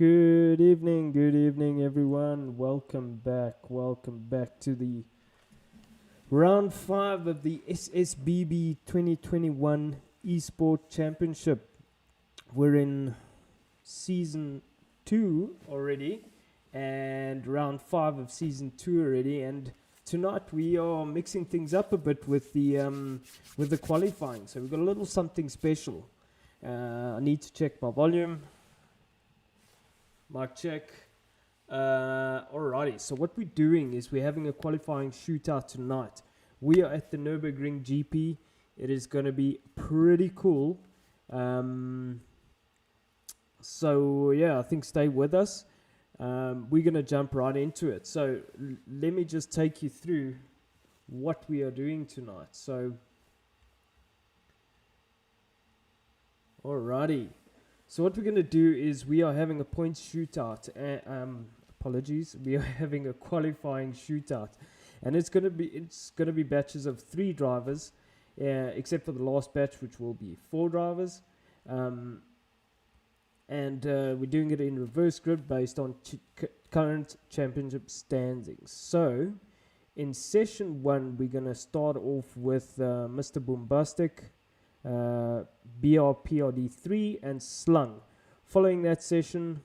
Good evening, everyone. Welcome back to the round 5 of the SSBB 2021 Esport Championship. We're in season 2 already, and round 5 of season 2 already. And tonight we are mixing things up a bit with the qualifying. So we've got a little something special. I need to check my volume. Mic check. Alrighty, so what we're doing is we're having a qualifying shootout tonight. We are at the Nurburgring GP. It is going to be pretty cool. So yeah, I think stay with us. We're going to jump right into it. So let me just take you through what we are doing tonight. So, alrighty. So what we're going to do is we are having a points shootout. Apologies, we are having a qualifying shootout, and it's going to be batches of 3 drivers, except for the last batch, which will be 4 drivers. And we're doing it in reverse grid based on current championship standings. So in session 1, we're going to start off with Mr. Boombastic, BRPRD3 and Slung. Following that session,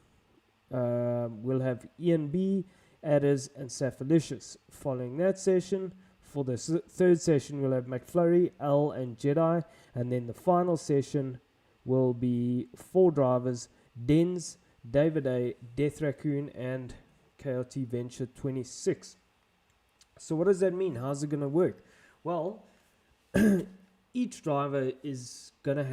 we'll have Ian B, Adders and Safalicious. Following that session, for the third session, we'll have McFlurry, L and Jedi. And then the final session will be 4 drivers, Dens, David A, Death Raccoon and KLT Venture 26. So what does that mean? How's it going to work? Well, each driver is going to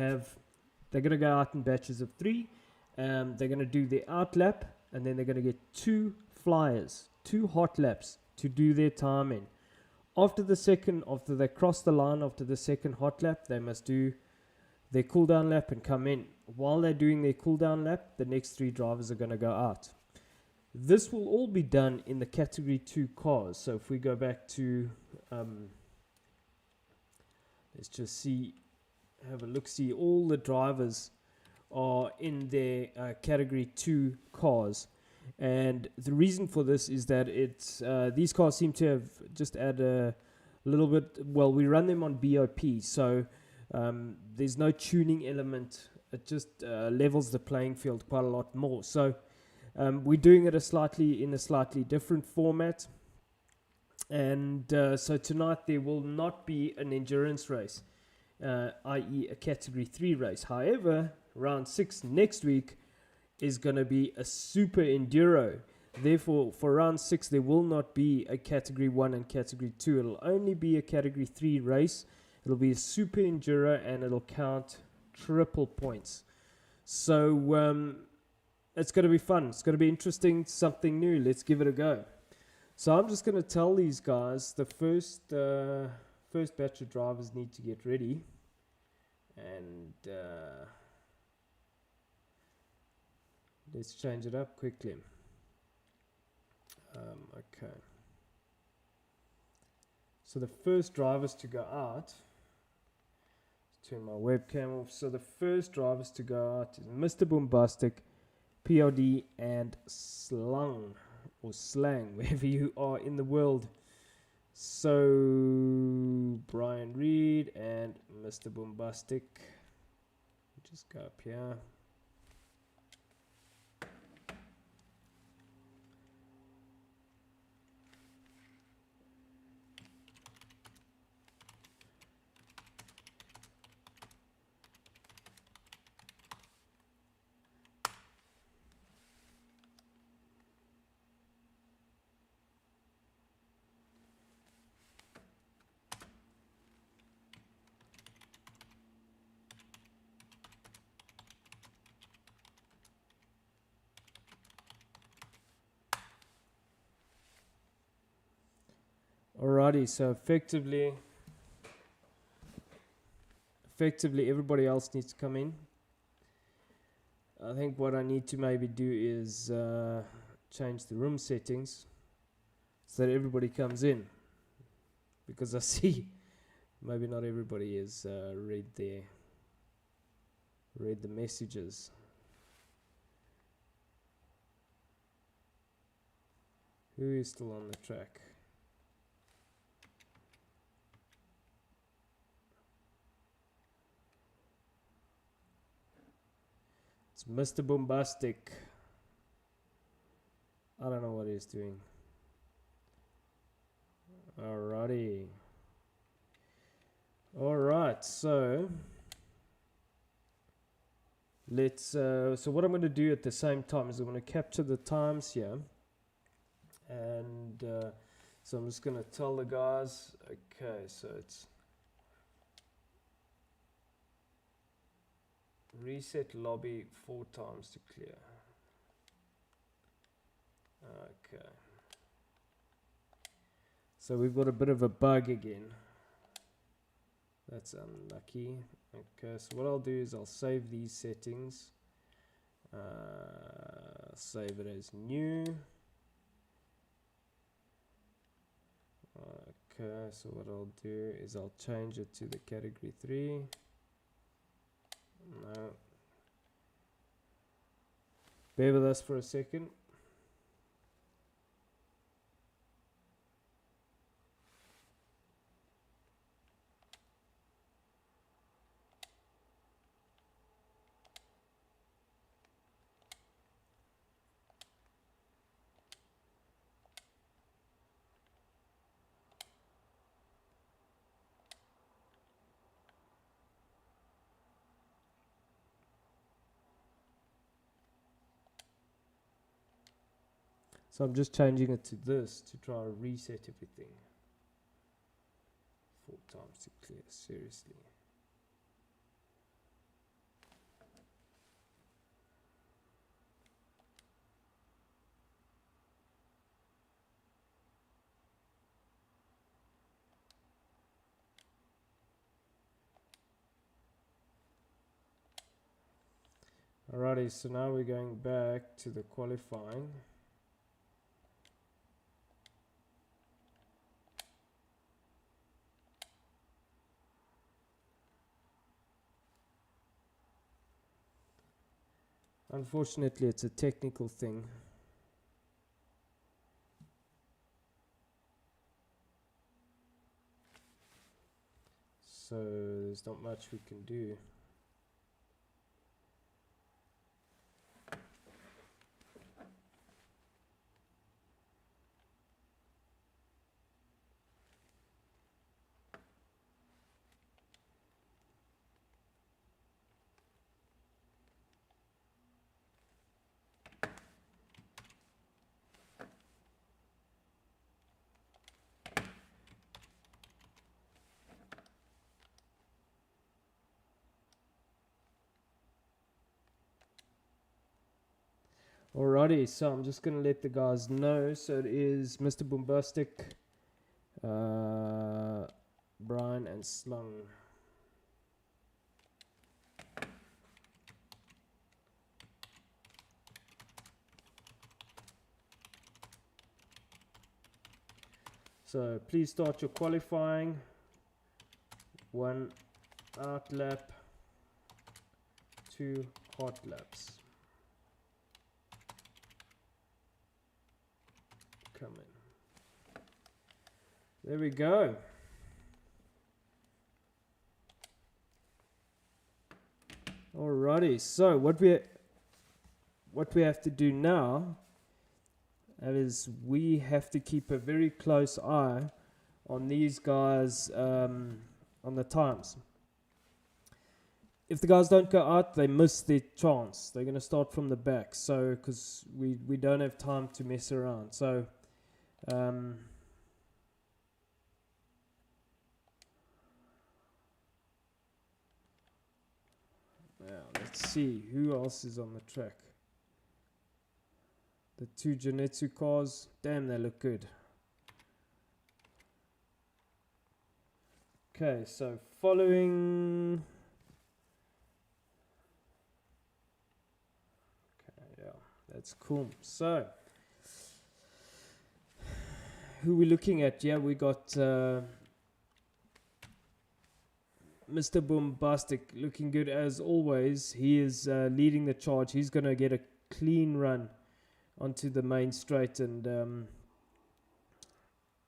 they're going to go out in batches of 3. They're going to do their out lap, and then they're going to get 2 flyers, 2 hot laps to do their time in. After they cross the line after the second hot lap, they must do their cool down lap and come in. While they're doing their cool down lap, the next 3 drivers are going to go out. This will all be done in the category 2 cars. So if we go back to let's just have a look, see all the drivers are in their category 2 cars. And the reason for this is that these cars seem to have just add a little bit, well, we run them on BOP, so there's no tuning element. It just levels the playing field quite a lot more. So we're doing it in a slightly different format. And so tonight there will not be an endurance race, i.e. a category 3 race. However, round 6 next week is going to be a super enduro. Therefore, for round 6 there will not be a category 1 and category 2. It'll only be a category 3 race. It'll be a super enduro and it'll count triple points. So it's going to be fun. It's going to be interesting, something new. Let's give it a go. So I'm just going to tell these guys the first batch of drivers need to get ready. And let's change it up quickly. Okay. So the first drivers to go out, let's turn my webcam off. So the first drivers to go out is Mr. Boombastic, PRD and Slung. Or Slang, wherever you are in the world. So Brian Reed and Mr. Boombastic. Just go up here. Alrighty, so effectively everybody else needs to come in. I think what I need to maybe do is change the room settings so that everybody comes in, because I see maybe not everybody has read the messages. Who is still on the track? It's Mr. Bombastic. I don't know what he's doing. Alrighty. Alright, so let's so what I'm going to do at the same time is I'm going to capture the times here, and so I'm just going to tell the guys, okay, so it's reset lobby 4 times to clear. Okay, so we've got a bit of a bug again. That's unlucky. Okay, so what I'll do is I'll save these settings, save it as new. Okay, so what I'll do is I'll change it to the category 3. No, bear with us for a second. So I'm just changing it to this to try to reset everything. 4 times to clear, seriously. Alrighty, so now we're going back to the qualifying. Unfortunately, it's a technical thing. So there's not much we can do. Alrighty, so I'm just going to let the guys know. So it is Mr. Bombastic, Brian and Slung. So please start your qualifying. 1 out lap, 2 hot laps. Come in. There we go. Alrighty, so what we have to do now is we have to keep a very close eye on these guys, on the times. If the guys don't go out, they miss their chance. They're going to start from the back, so because we don't have time to mess around. So yeah, let's see who else is on the track. The 2 Genetsu cars, damn, they look good. Okay, so following. Okay, yeah, that's cool. So who we looking at? Yeah, we got Mr. Bombastic looking good as always. He is leading the charge. He's going to get a clean run onto the main straight, and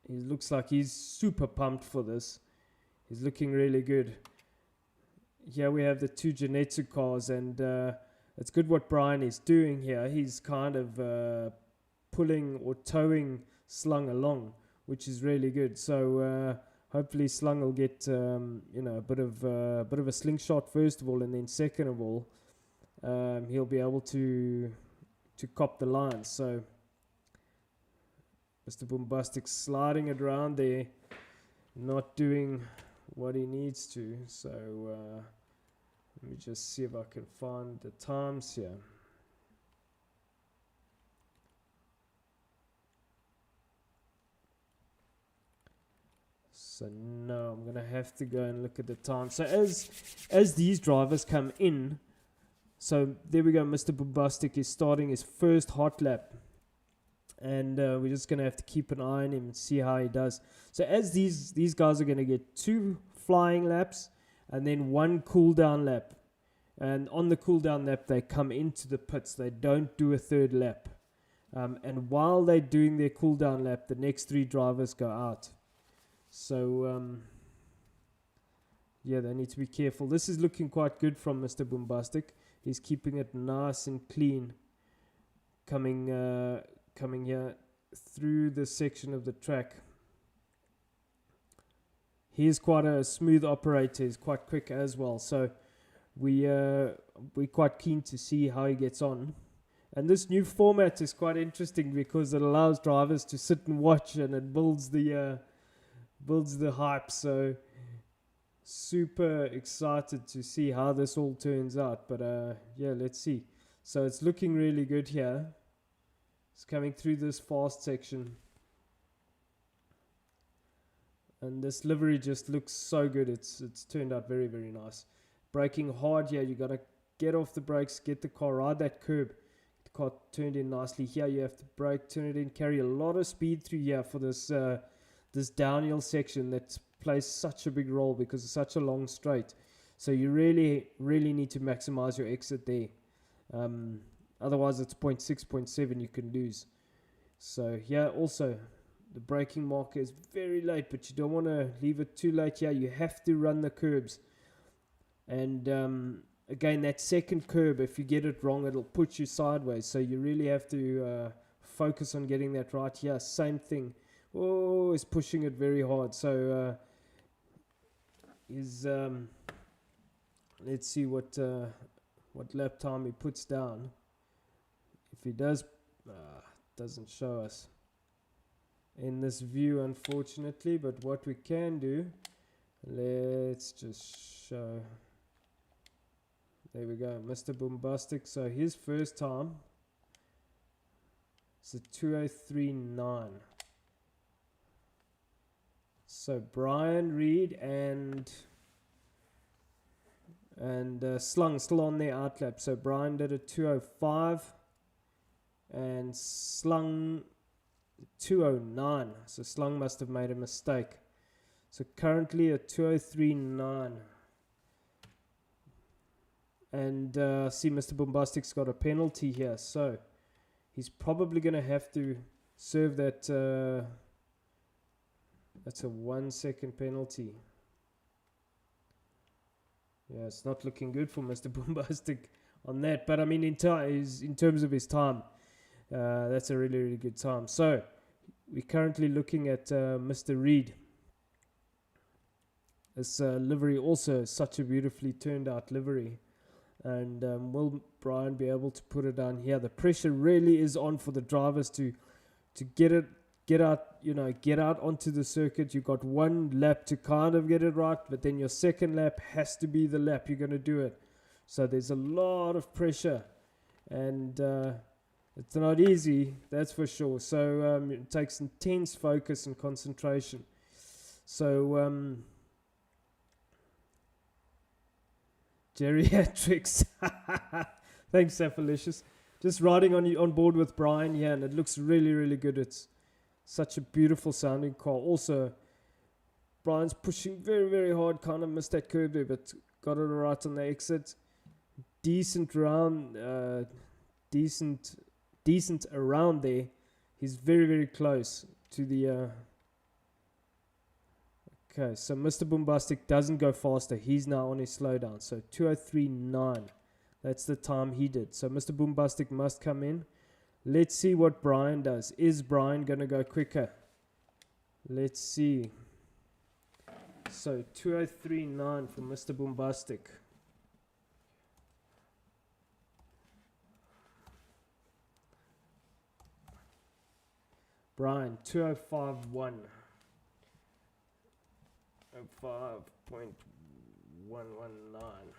He looks like he's super pumped for this. He's looking really good. Here we have the two Genetsu cars, and it's good what Brian is doing here. He's kind of pulling or towing Slung along, which is really good. So hopefully Slung will get a bit of a slingshot first of all, and then second of all, he'll be able to cop the lines. So Mr. Bombastic sliding it around there, not doing what he needs to. So let me just see if I can find the times here. So no, I'm gonna have to go and look at the time. So as these drivers come in, so there we go. Mr. Bombastic is starting his first hot lap, and we're just gonna have to keep an eye on him and see how he does. So as these guys are gonna get 2 flying laps and then 1 cool down lap, and on the cool down lap they come into the pits. They don't do a third lap, and while they're doing their cool down lap, the next 3 drivers go out. So yeah, they need to be careful. This is looking quite good from Mr. Bombastic. He's keeping it nice and clean, coming here through this section of the track. He's quite a smooth operator. He's quite quick as well. So we're quite keen to see how he gets on. And this new format is quite interesting because it allows drivers to sit and watch, and it builds the hype. So super excited to see how this all turns out. But yeah, let's see. So it's looking really good here. It's coming through this fast section, and this livery just looks so good. It's turned out very, very nice. Braking hard here. You got to get off the brakes, get the car, ride that curb. The car turned in nicely. Here you have to brake, turn it in, carry a lot of speed through here for this this downhill section that plays such a big role because it's such a long straight. So you really, really need to maximize your exit there. Otherwise it's 0.6, 0.7 you can lose. So here also the braking marker is very late, but you don't want to leave it too late here. You have to run the curbs. And again, that second curb, if you get it wrong, it'll put you sideways. So you really have to focus on getting that right here. Same thing. Oh, he's pushing it very hard. So let's see what lap time he puts down. If he does, doesn't show us in this view, unfortunately. But what we can do, let's just show. There we go, Mr. Bombastic. So his first time is a 2:03.9. So Brian Reed and Slung still on their outlap. So Brian did a 2:05 and Slung 2:09. So Slung must have made a mistake. So currently a 2:03.9. And see, Mr. Bombastic's got a penalty here. So he's probably going to have to serve that. That's a 1 second penalty. Yeah, it's not looking good for Mr. Bombastic on that. But I mean, in terms of his time, that's a really, really good time. So we're currently looking at Mr. Reed. This livery also such a beautifully turned out livery. And will Brian be able to put it down here? The pressure really is on for the drivers to get out onto the circuit. You've got 1 lap to kind of get it right, but then your second lap has to be the lap you're going to do it. So there's a lot of pressure, and it's not easy, that's for sure. So it takes intense focus and concentration. So geriatrics. Thanks, Saphalicious. Just riding on board with Brian here, and it looks really, really good. It's such a beautiful sounding car. Also, Brian's pushing very, very hard. Kind of missed that curb there, but got it right on the exit. Decent round, decent around there. He's very, very close to the Okay, so Mr. Boombastic doesn't go faster. He's now on his slowdown. So 2:03.9. That's the time he did. So Mr. Boombastic must come in. Let's see what Brian does. Is Brian going to go quicker? Let's see. So 2:03.9 for Mr. Boombastic. Brian, 2:05.1. 5.119.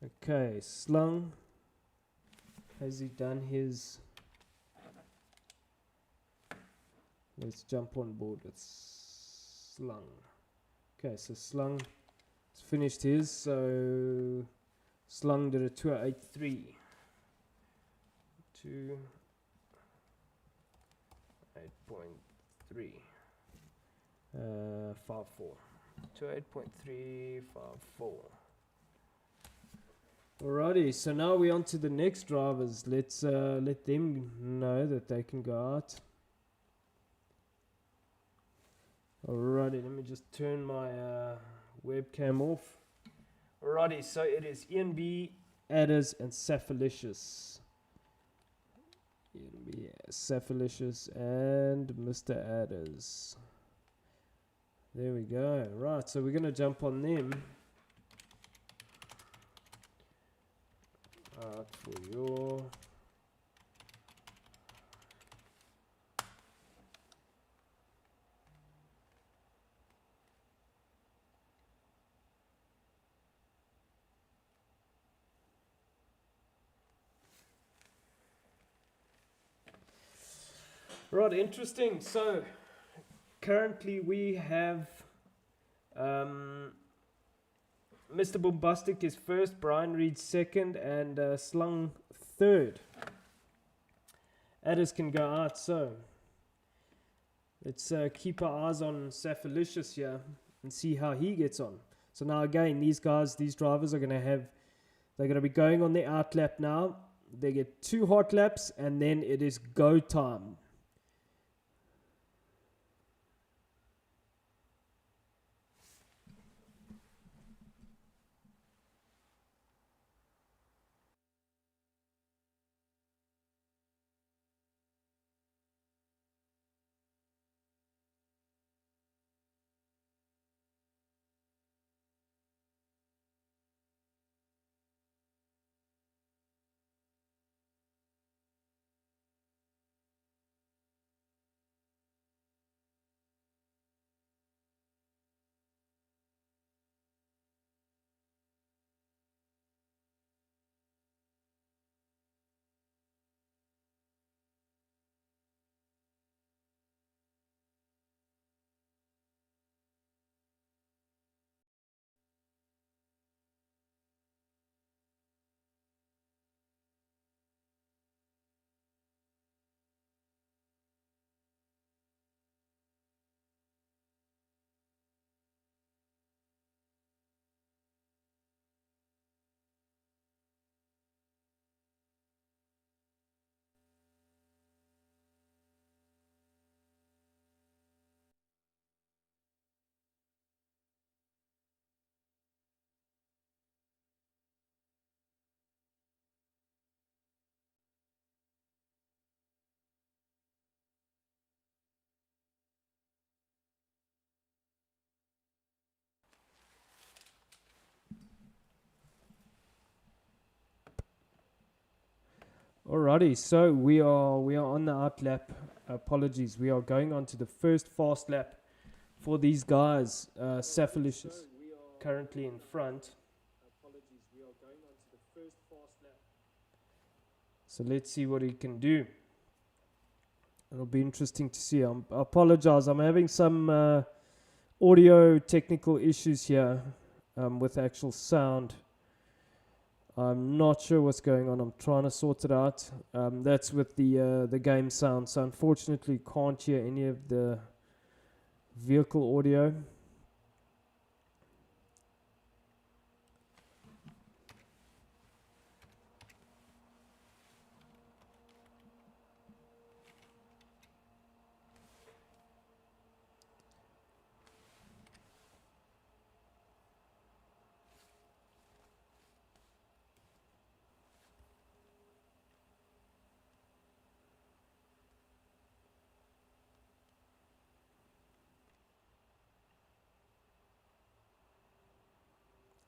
Okay, Slung. Has he done his... Let's jump on board with Slung. Okay, so Slung has finished his. So Slung did a 2:08.3. 2:08.3. 54. 2:08.354. Alrighty, so now we're on to the next drivers. Let's let them know that they can go out. Alrighty, let me just turn my webcam off. Alrighty, so it is Ian B, Adders, and Saphalicious. Ian B, Saphalicious, and Mr. Adders. There we go. Right, so we're going to jump on them. For your... Right, interesting. So currently we have Mr. Boombastic is first, Brian Reed second, and Slung third. Adders can go out, so let's keep our eyes on Saphalicious here and see how he gets on. So now again, these drivers are they're going to be going on their out lap now. They get 2 hot laps and then it is go time. Alrighty, so we are on the out lap. Apologies, we are going on to the first fast lap for these guys. Saphalicious currently in front. Apologies, we are going on to the first fast lap. So let's see what he can do. It'll be interesting to see. I apologize, I'm having some audio technical issues here with actual sound. I'm not sure what's going on. I'm trying to sort it out. That's with the game sound. So unfortunately, can't hear any of the vehicle audio.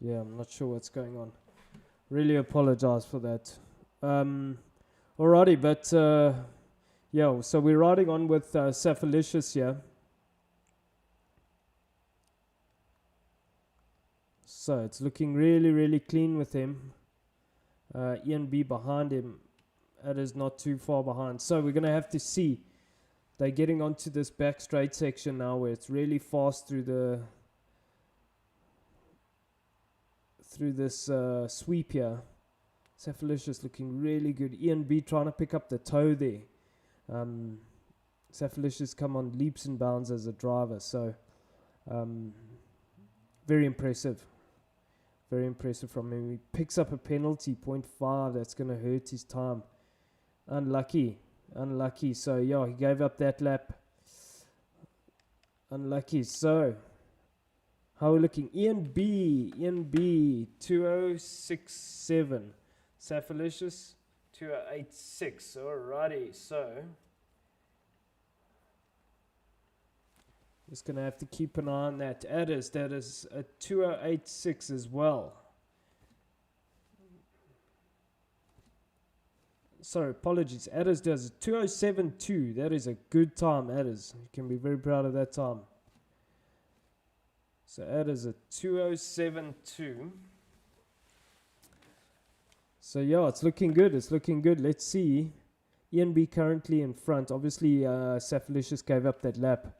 Yeah, I'm not sure what's going on. Really apologize for that. Alrighty, but yeah, so we're riding on with Saphalicious here. So it's looking really, really clean with him. Ian B behind him. That is not too far behind. So we're going to have to see. They're getting onto this back straight section now where it's really fast through this sweep here. Saphalicious looking really good. Ian B trying to pick up the toe there. Saphalicious come on leaps and bounds as a driver. So very impressive. Very impressive from him. He picks up a penalty, 0.5. That's going to hurt his time. Unlucky. So, yeah, he gave up that lap. Unlucky. So, how are we looking? Ian B, 2067. Saphalicious, 2086. Alrighty, so just going to have to keep an eye on that. That is a 2086 as well. Sorry, apologies. Adders does a 2072. That is a good time, Adders. You can be very proud of that time. So Adders a 2072. So yeah, it's looking good. Let's see. Ian B currently in front. Obviously, Saphalicious gave up that lap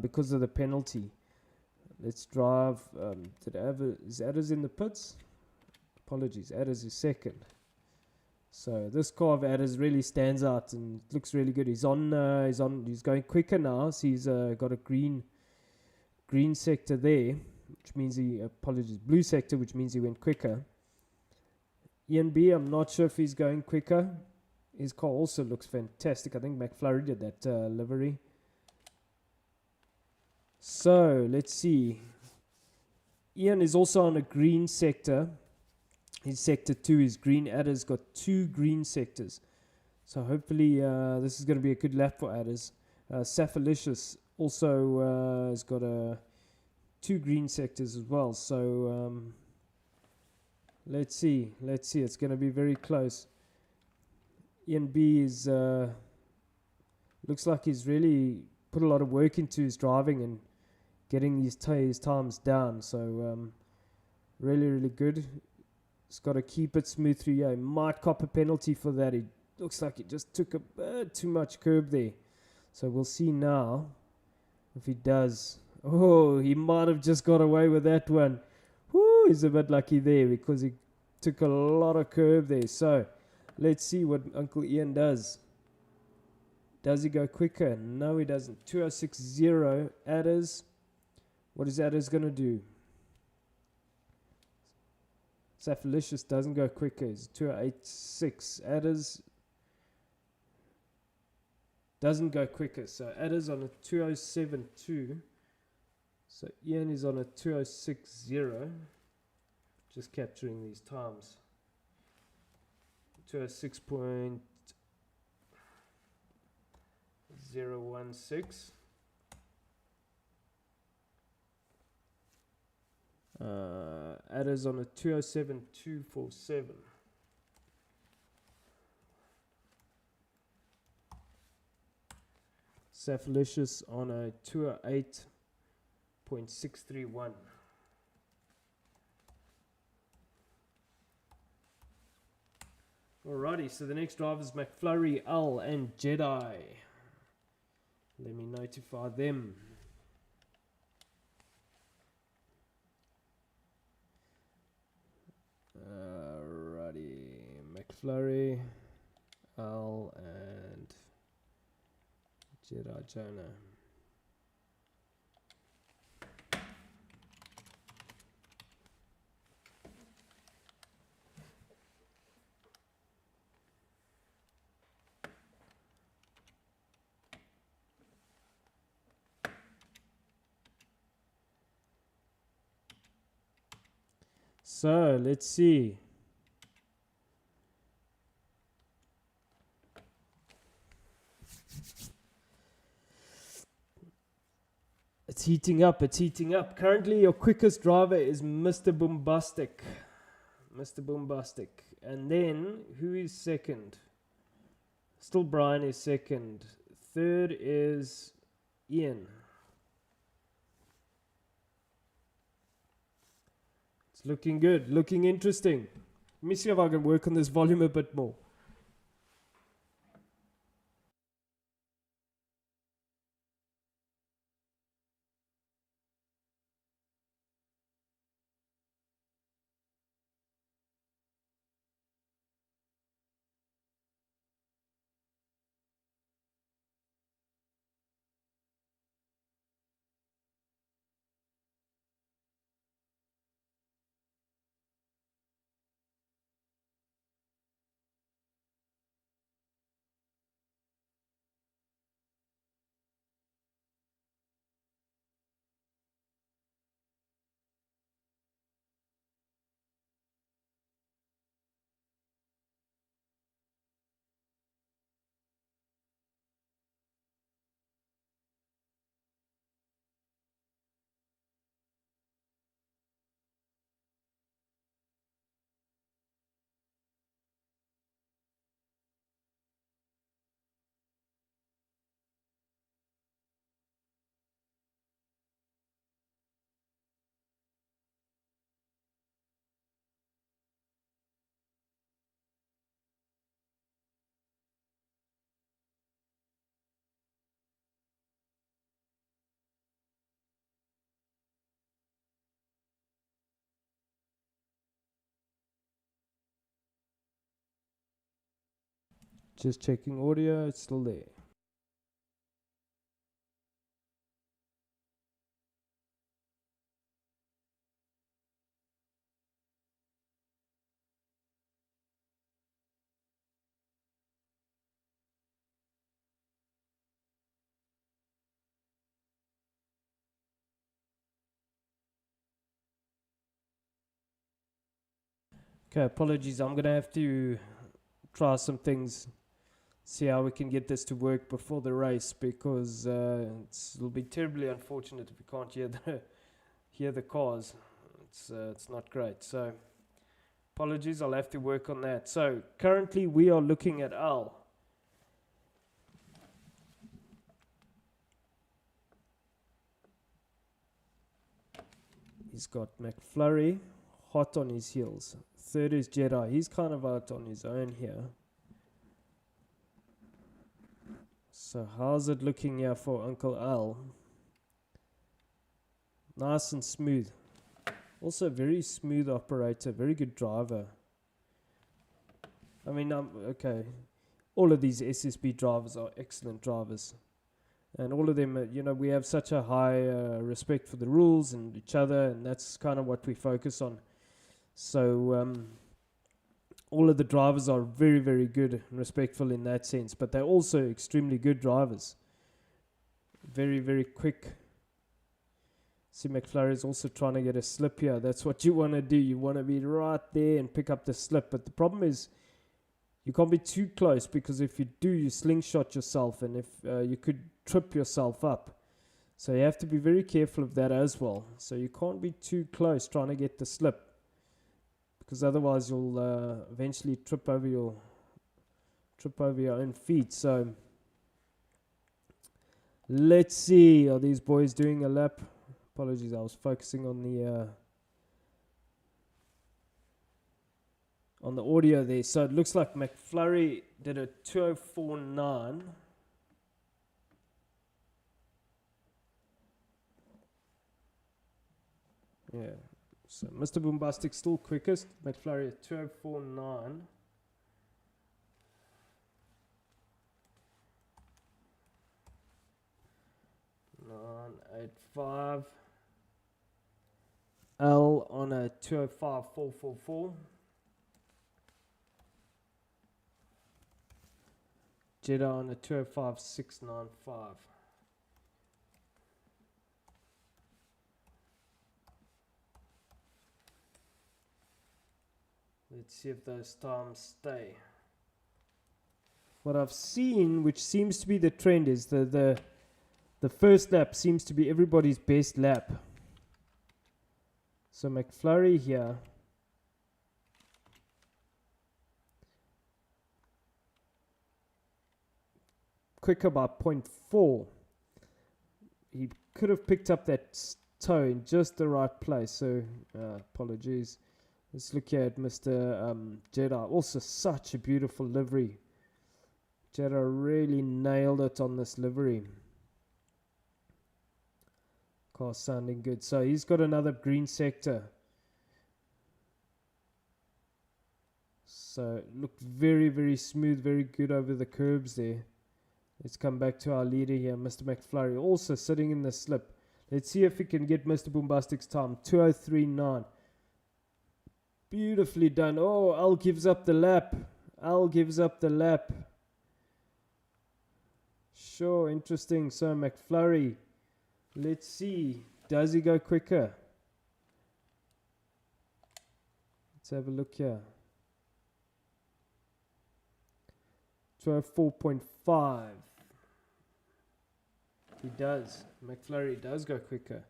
because of the penalty. Let's drive. Is Adders in the pits? Apologies. Adders is second. So this car of Adders really stands out and looks really good. He's going quicker now. So he's got a green sector there, which means blue sector, which means he went quicker. Ian B, I'm not sure if he's going quicker. His car also looks fantastic. I think McFlurry did that livery. So let's see. Ian is also on a green sector. His sector 2 is green. Adders got 2 green sectors. So hopefully this is going to be a good lap for Adders. Saphalicious also has got 2 green sectors as well. So let's see. It's going to be very close. Ian B is looks like he's really put a lot of work into his driving and getting his times down. So really, really good. He's got to keep it smooth through here. He might cop a penalty for that. It looks like he just took a bit too much curb there. So we'll see now if he does. Oh, he might have just got away with that one. Whoo, he's a bit lucky there because he took a lot of curb there. So let's see what Uncle Ian does. Does he go quicker? No, he doesn't. 2060 Adders. What is Adders going to do? Saphalicious doesn't go quicker. It's 2086. Adders doesn't go quicker. So Adders on a 2072. So Ian is on a 2060. Just capturing these times. 206.016. Adders on a 207.247. Saphalicious on a 208.631. Alrighty, so the next drivers McFlurry, Al, and Jedi. Let me notify them. Alrighty, McFlurry, Al, and Jedi Jonah. So let's see. It's heating up. It's heating up. Currently, your quickest driver is Mr. Bombastic. Mr. Bombastic. And then, who is second? Still Brian is second. Third is Ian. It's looking good. Looking interesting. Let me see if I can work on this volume a bit more. Just checking audio. It's still there. Okay, apologies. I'm going to have to try some things, see how we can get this to work before the race, because it'll be terribly unfortunate if we can't hear the cars. It's not great. So apologies, I'll have to work on that. So currently we are looking at Al. He's got McFlurry hot on his heels. Third is Jedi. He's kind of out on his own here. So how's it looking here for Uncle Al? Nice and smooth. Also very smooth operator. Very good driver. I mean, okay. All of these SSB drivers are excellent drivers. And all of them, we have such a high respect for the rules and each other. And that's kind of what we focus on. So all of the drivers are very, very good and respectful in that sense. But they're also extremely good drivers. Very, very quick. See, McFlurry is also trying to get a slip here. That's what you want to do. You want to be right there and pick up the slip. But the problem is you can't be too close, because if you do, you slingshot yourself. And if you could trip yourself up. So you have to be very careful of that as well. So you can't be too close trying to get the slip, because otherwise you'll eventually trip over your own feet. So let's see, are these boys doing a lap? Apologies, I was focusing on the audio there. So it looks like McFlurry did a 2:04.9. Yeah. So Mr. Bombastic still quickest. McFlurry at 2:04.9. $9.85. L on a 2:05.444. Jedi on a 2:05.695. Let's see if those times stay. What I've seen, which seems to be the trend, is the The first lap seems to be everybody's best lap. So McFlurry here. Quicker by 0.4. He could have picked up that toe in just the right place. So apologies. Let's look here at Mr. Jedi. Also such a beautiful livery. Jedi really nailed it on this livery. Car sounding good. So he's got another green sector. So looked very, very smooth, very good over the curbs there. Let's come back to our leader here, Mr. McFlurry, also sitting in the slip. Let's see if we can get Mr. Boombastic's time. 2:03.9. Beautifully done. Oh, Al gives up the lap. Al gives up the lap. Sure, interesting. So McFlurry, let's see. Does he go quicker? Let's have a look here. 2:04.5. He does. McFlurry does go quicker.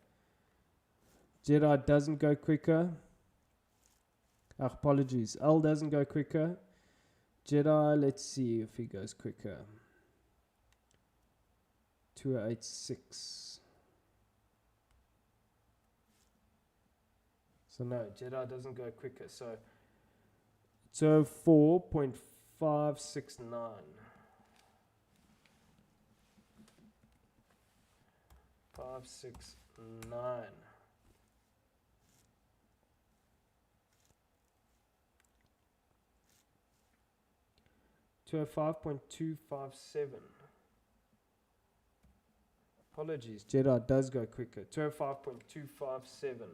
Jedi doesn't go quicker. Apologies. Al doesn't go quicker. Jedi, let's see if he goes quicker. 2:86. So no, Jedi doesn't go quicker. So 2:04.569. 569. To a 5.257. Apologies, Jedi does go quicker. 205.257.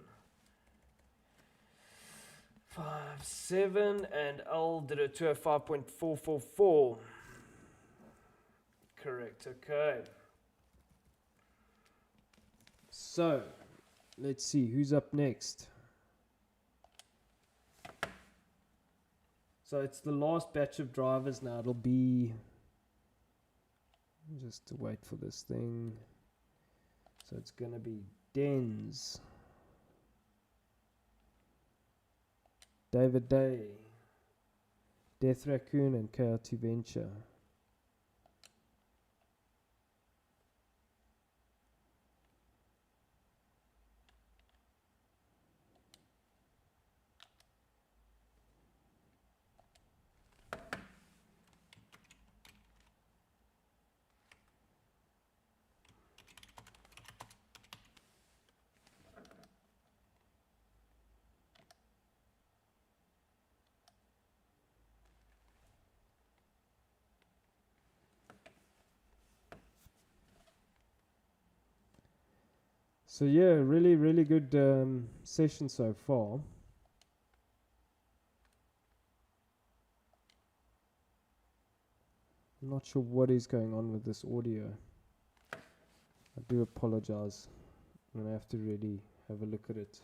57 and L did a 205.444. Correct, okay. So, let's see who's up next. So it's the last batch of drivers now. It'll be just to wait for this thing. So it's going to be Denz, David Day, Death Raccoon, and KRT Venture. So yeah, really, really good session so far. I'm not sure what is going on with this audio. I do apologize. I'm going to have to really have a look at it.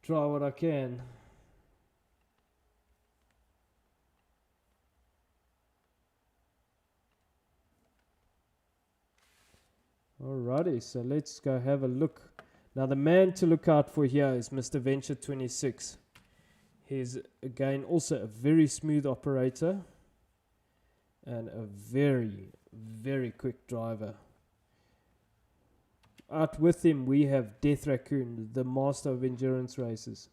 Try what I can. Alrighty, so let's go have a look. Now the man to look out for here is Mr. Venture 26. He's again also a very smooth operator and a very, very quick driver. Out with him we have Death Raccoon, the master of endurance races.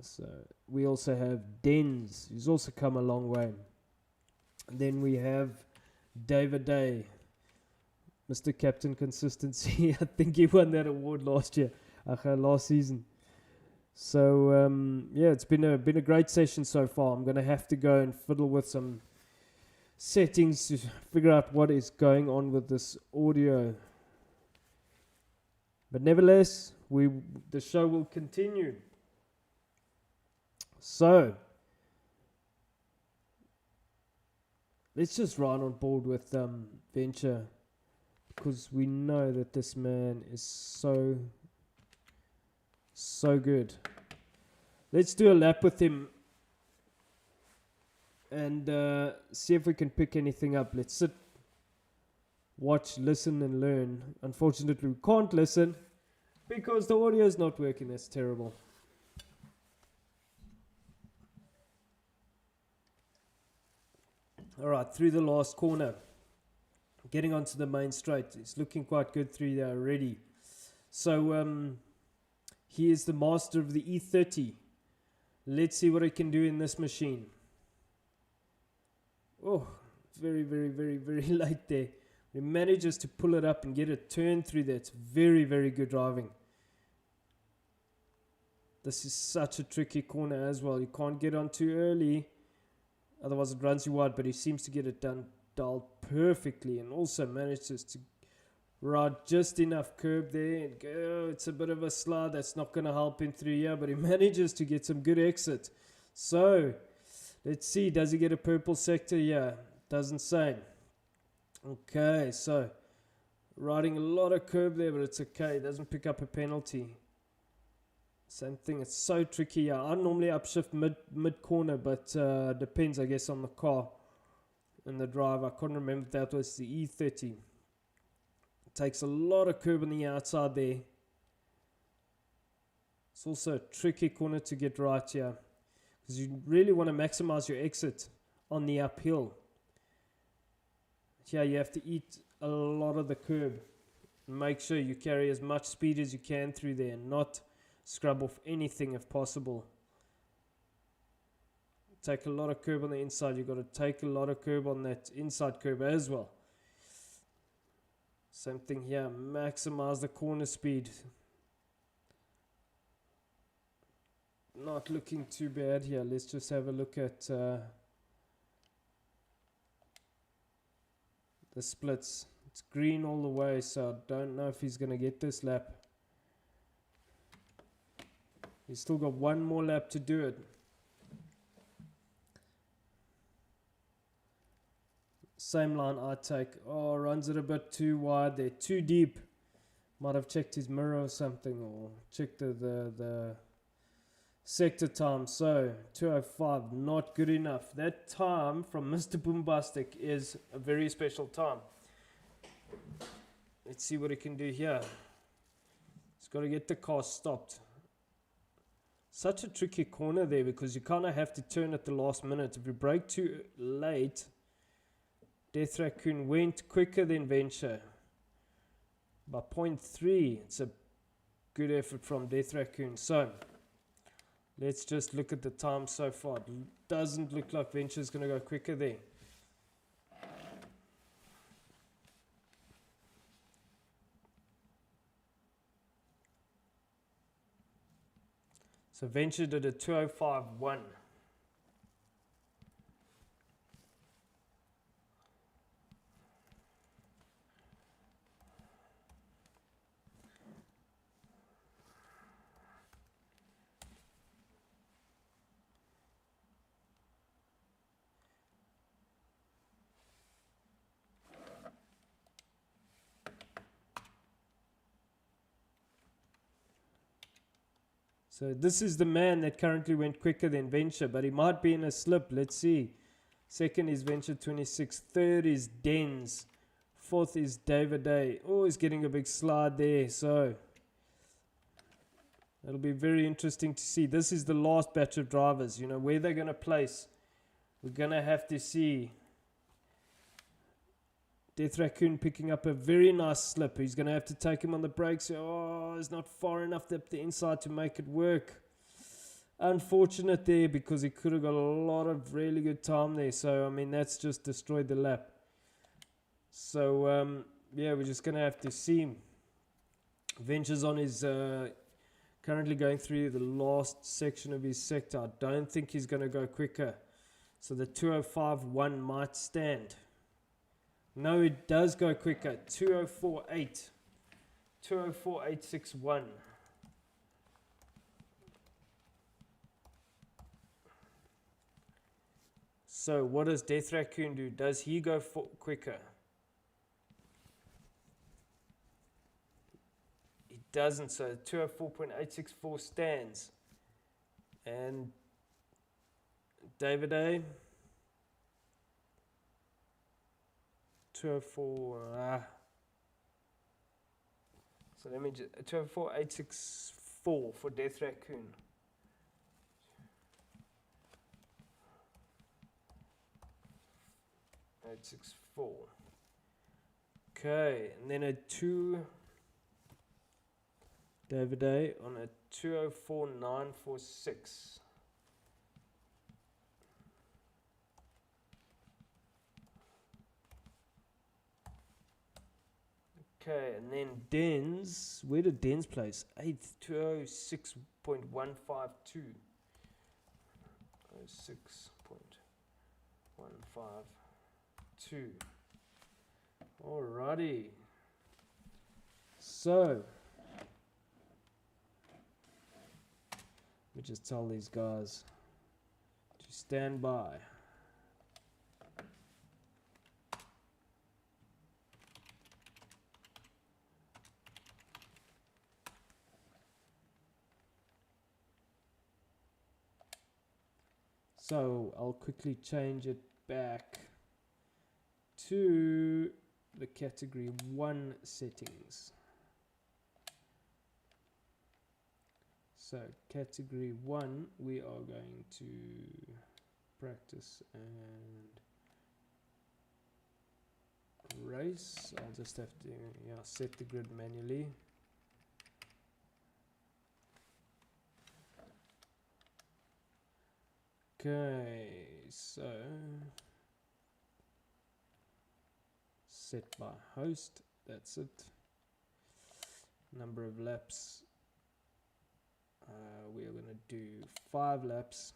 So we also have Denz, who's also come a long way. And then we have David Day, Mr. Captain Consistency. I think he won that award last season. So yeah, it's been a great session so far. I'm going to have to go and fiddle with some settings to figure out what is going on with this audio. But nevertheless, the show will continue. So, let's just ride on board with Venture, because we know that this man is so good. Let's do a lap with him and see if we can pick anything up. Let's sit, watch, listen, and learn. Unfortunately, we can't listen because the audio is not working. That's terrible. All right, through the last corner, getting onto the main straight. It's looking quite good through there already. So he is the master of the E30. Let's see what he can do in this machine. Oh, very, very, very, very late there. He manages to pull it up and get it turned through there. It's very, very good driving. This is such a tricky corner as well. You can't get on too early, otherwise it runs you wide, but he seems to get it dialed perfectly, and also manages to ride just enough curb there and go. It's a bit of a slide that's not going to help him through here, but he manages to get some good exit. So let's see, does he get a purple sector? Yeah, doesn't say. Okay, so riding a lot of curb there, but it's okay. It doesn't pick up a penalty. Same thing, it's so tricky. Yeah, I normally upshift mid corner, but depends, I guess, on the car and the drive. I can't remember if that was the E30. It takes a lot of curb on the outside there. It's also a tricky corner to get right here, because you really want to maximize your exit on the uphill. Here you have to eat a lot of the curb. Make sure you carry as much speed as you can through there and not scrub off anything if possible. Take a lot of curb on the inside. You've got to take a lot of curb on that inside curb as well. Same thing here. Maximize the corner speed. Not looking too bad here. Let's just have a look at the splits. It's green all the way, so I don't know if he's going to get this lap. He's still got one more lap to do it. Same line I take. Oh, runs it a bit too wide there, too deep. Might have checked his mirror or something, or checked the sector time. So 2:05, not good enough. That time from Mr. Boombastic is a very special time. Let's see what he can do here. He's got to get the car stopped. Such a tricky corner there, because you kind of have to turn at the last minute. If you brake too late, Death Raccoon went quicker than Venture by 0.3. It's a good effort from Death Raccoon. So let's just look at the time so far. It doesn't look like Venture's going to go quicker there. So Venture did a 2:05.1. So this is the man that currently went quicker than Venture, but he might be in a slip. Let's see. Second is Venture 26. Third is Denz. Fourth is David Day. Oh, he's getting a big slide there. So it'll be very interesting to see. This is the last batch of drivers. You know, where they're going to place. We're going to have to see. Death Raccoon picking up a very nice slip. He's going to have to take him on the brakes. Oh, it's not far enough up the inside to make it work. Unfortunate there, because he could have got a lot of really good time there. So, I mean, that's just destroyed the lap. So, yeah, we're just going to have to see him. Venture's on his, currently going through the last section of his sector. I don't think he's going to go quicker. So the 2:05.1 might stand. No, it does go quicker. 2:04.8. 2:04.861. So what does Death Raccoon do? Does he go quicker? He doesn't. So 2:04.864 stands. And David A. 204. So let me just 204864 for Death Raccoon. Eight six four. Okay, and then a 2 David A on a 204946. Okay, and then Dens, where did Dens place? 826.152. 06.152. Alrighty. So, let me just tell these guys to stand by. So I'll quickly change it back to the category 1 settings. So category 1, we are going to practice and race. I'll just have to set the grid manually. Okay, so set by host, that's it. Number of laps, we are going to do 5 laps.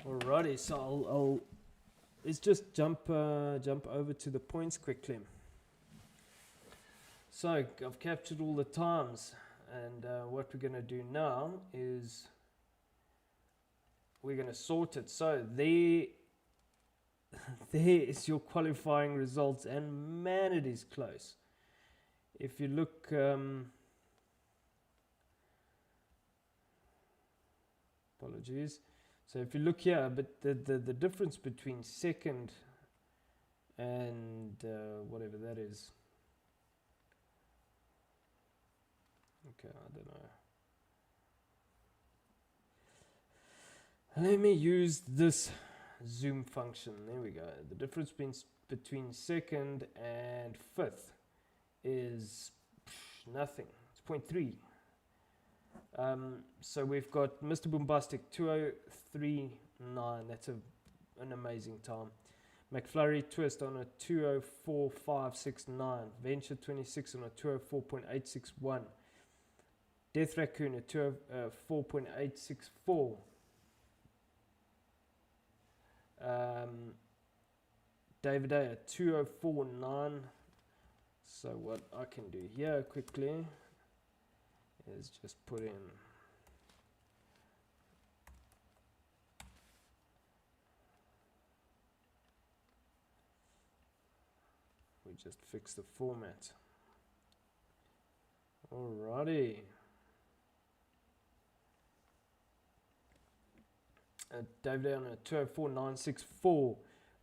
Alrighty, so I'll let's just jump over to the points quickly. So I've captured all the times, and what we're going to do now is we're going to sort it. So there is your qualifying results, and man, it is close. If you look, apologies. So if you look here, but the difference between second and whatever that is. Okay, I don't know. Let me use this zoom function. There we go. The difference between second and fifth is nothing. It's 0.3. So we've got Mr. Boombastic 2039. That's an amazing time. McFlurry Twist on a 204569. Venture 26 on a 204.861. Death Raccoon at 204.864. David A at 2049. So what I can do here quickly is just put in we just fix the format. Alrighty. David on a 204.964.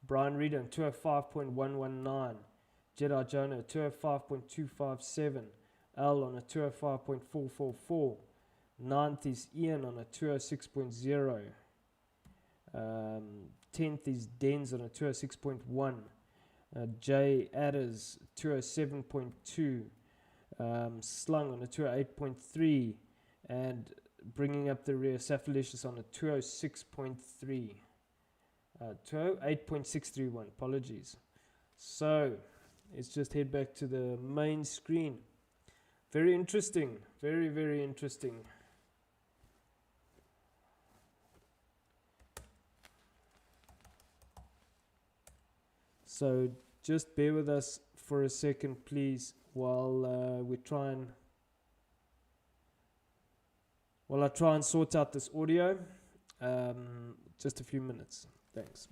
Brian Reed on 205.119. Jedi Jonah 205.257. L on a 205.444. 9th is Ian on a 206.0. 10th is Dens on a 206.1. J Adders 207.2. Slung on a 208.3. And bringing up the rear, Saphalicious on a 206.3. 208.631. Apologies. So let's just head back to the main screen. Very interesting. Very, very interesting. So just bear with us for a second, please, while I try and sort out this audio. Just a few minutes. Thanks.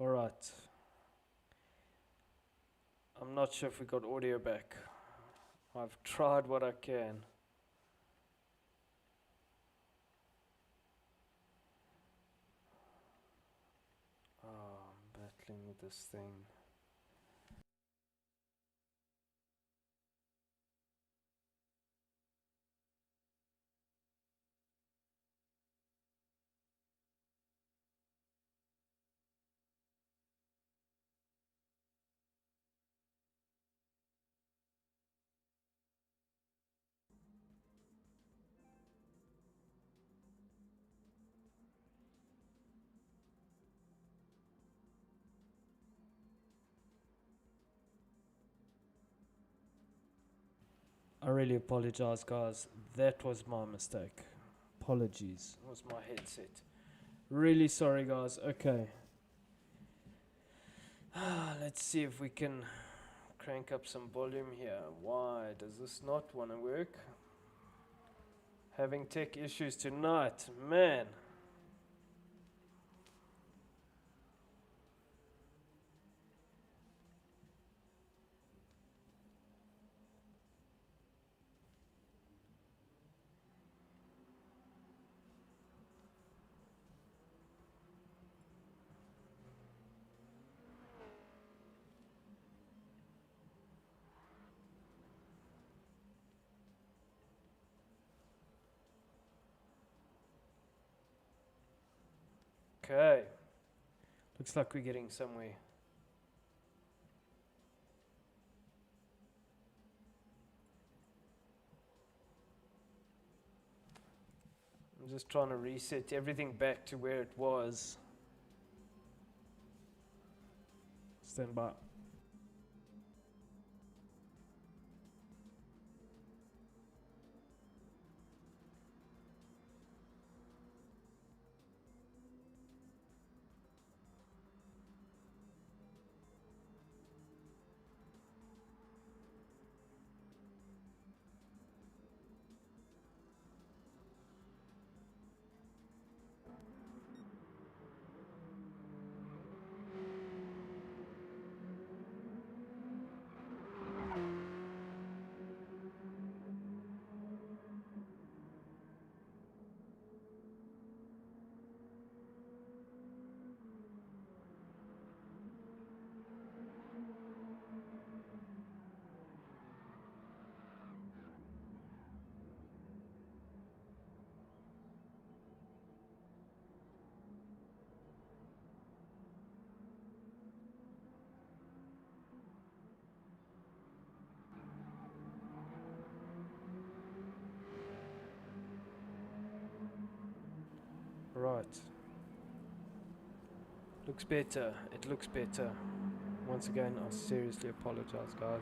Alright. I'm not sure if we got audio back. I've tried what I can. Oh, I'm battling with this thing. I really apologize, guys. That was my mistake. Apologies. It was my headset. Really sorry, guys. Okay. Let's see if we can crank up some volume here. Why does this not want to work? Having tech issues tonight, man. Okay. Looks like we're getting somewhere. I'm just trying to reset everything back to where it was. Stand by. Right. Looks better. It looks better. Once again, I seriously apologize, guys.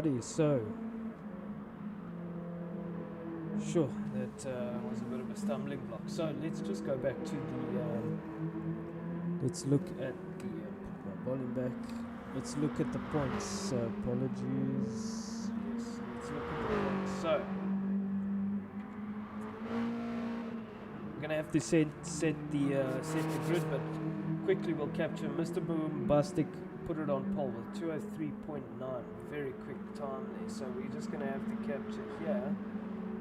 Alrighty, so sure, that was a bit of a stumbling block. So let's just go back to the. Let's look at the. Put my volume back. Let's look at the points. Apologies. Yes, let's look at the points. So we're gonna have to set the grid, but quickly we'll capture Mr. Boombastic. Put it on pole with 203.9. Very quick time there. So we're just gonna have to capture here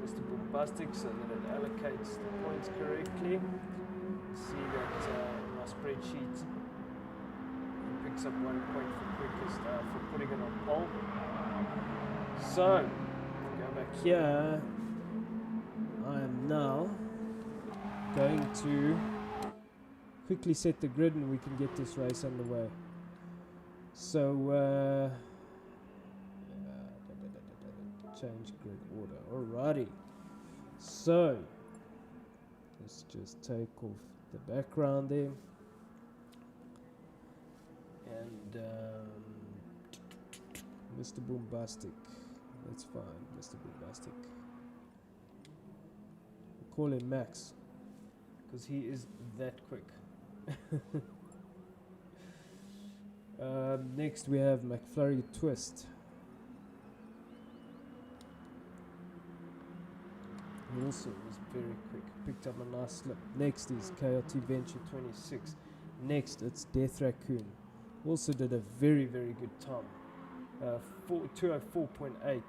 Mr. Boombastic so that it allocates the points correctly. See that in my spreadsheet it picks up 1 point for quickest for putting it on pole. So go back here. I am now going to quickly set the grid and we can get this race underway. So change grid order. Alrighty. So let's just take off the background there. And Mr. Boombastic. That's fine, Mr. Boombastic. We'll call him Max because he is that quick. Next we have McFlurry Twist. He also was very quick, picked up a nice slip. Next is KRT Venture 26. Next it's Death Raccoon. Also did a very, very good time. 204.8.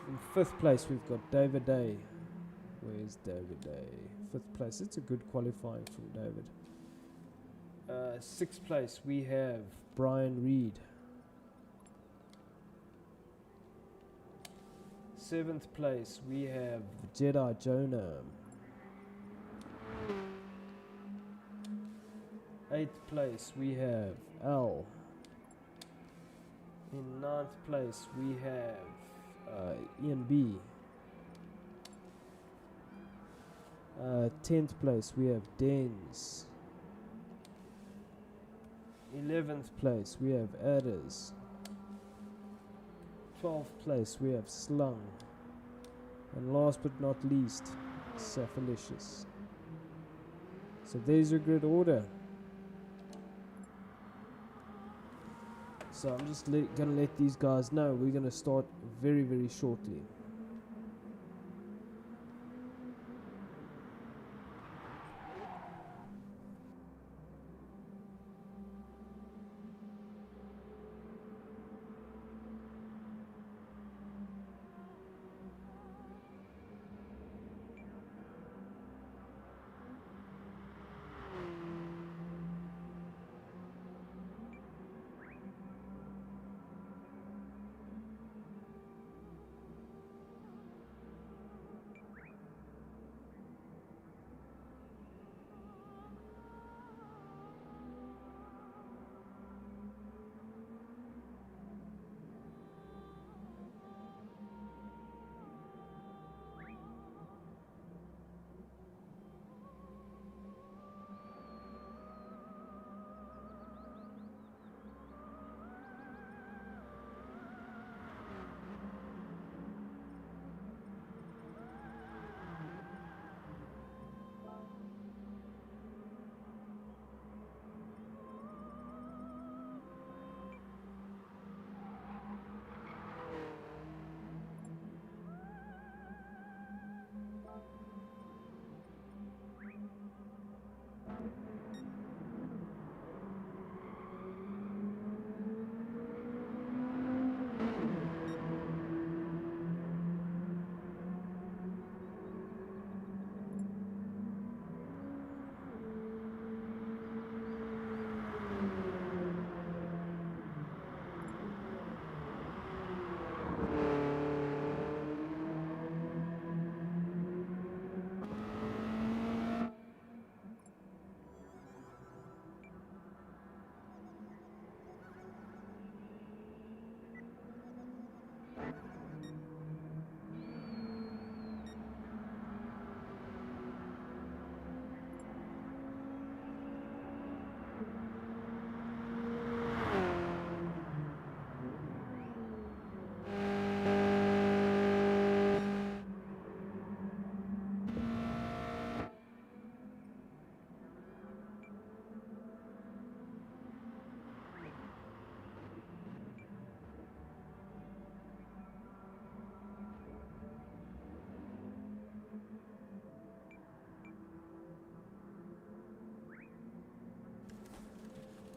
In 5th place we've got David Day. Where's David Day? 5th place. It's a good qualifying from David. 6th place we have Brian Reed. 7th place we have Jedi Jonah. 8th place we have Al. In 9th place we have Ian B. 10th place we have Dens. 11th place we have Adders. 12th place we have Slung. And last but not least, Saphalicious. So there's your grid order. So I'm just gonna let these guys know we're gonna start very, very shortly.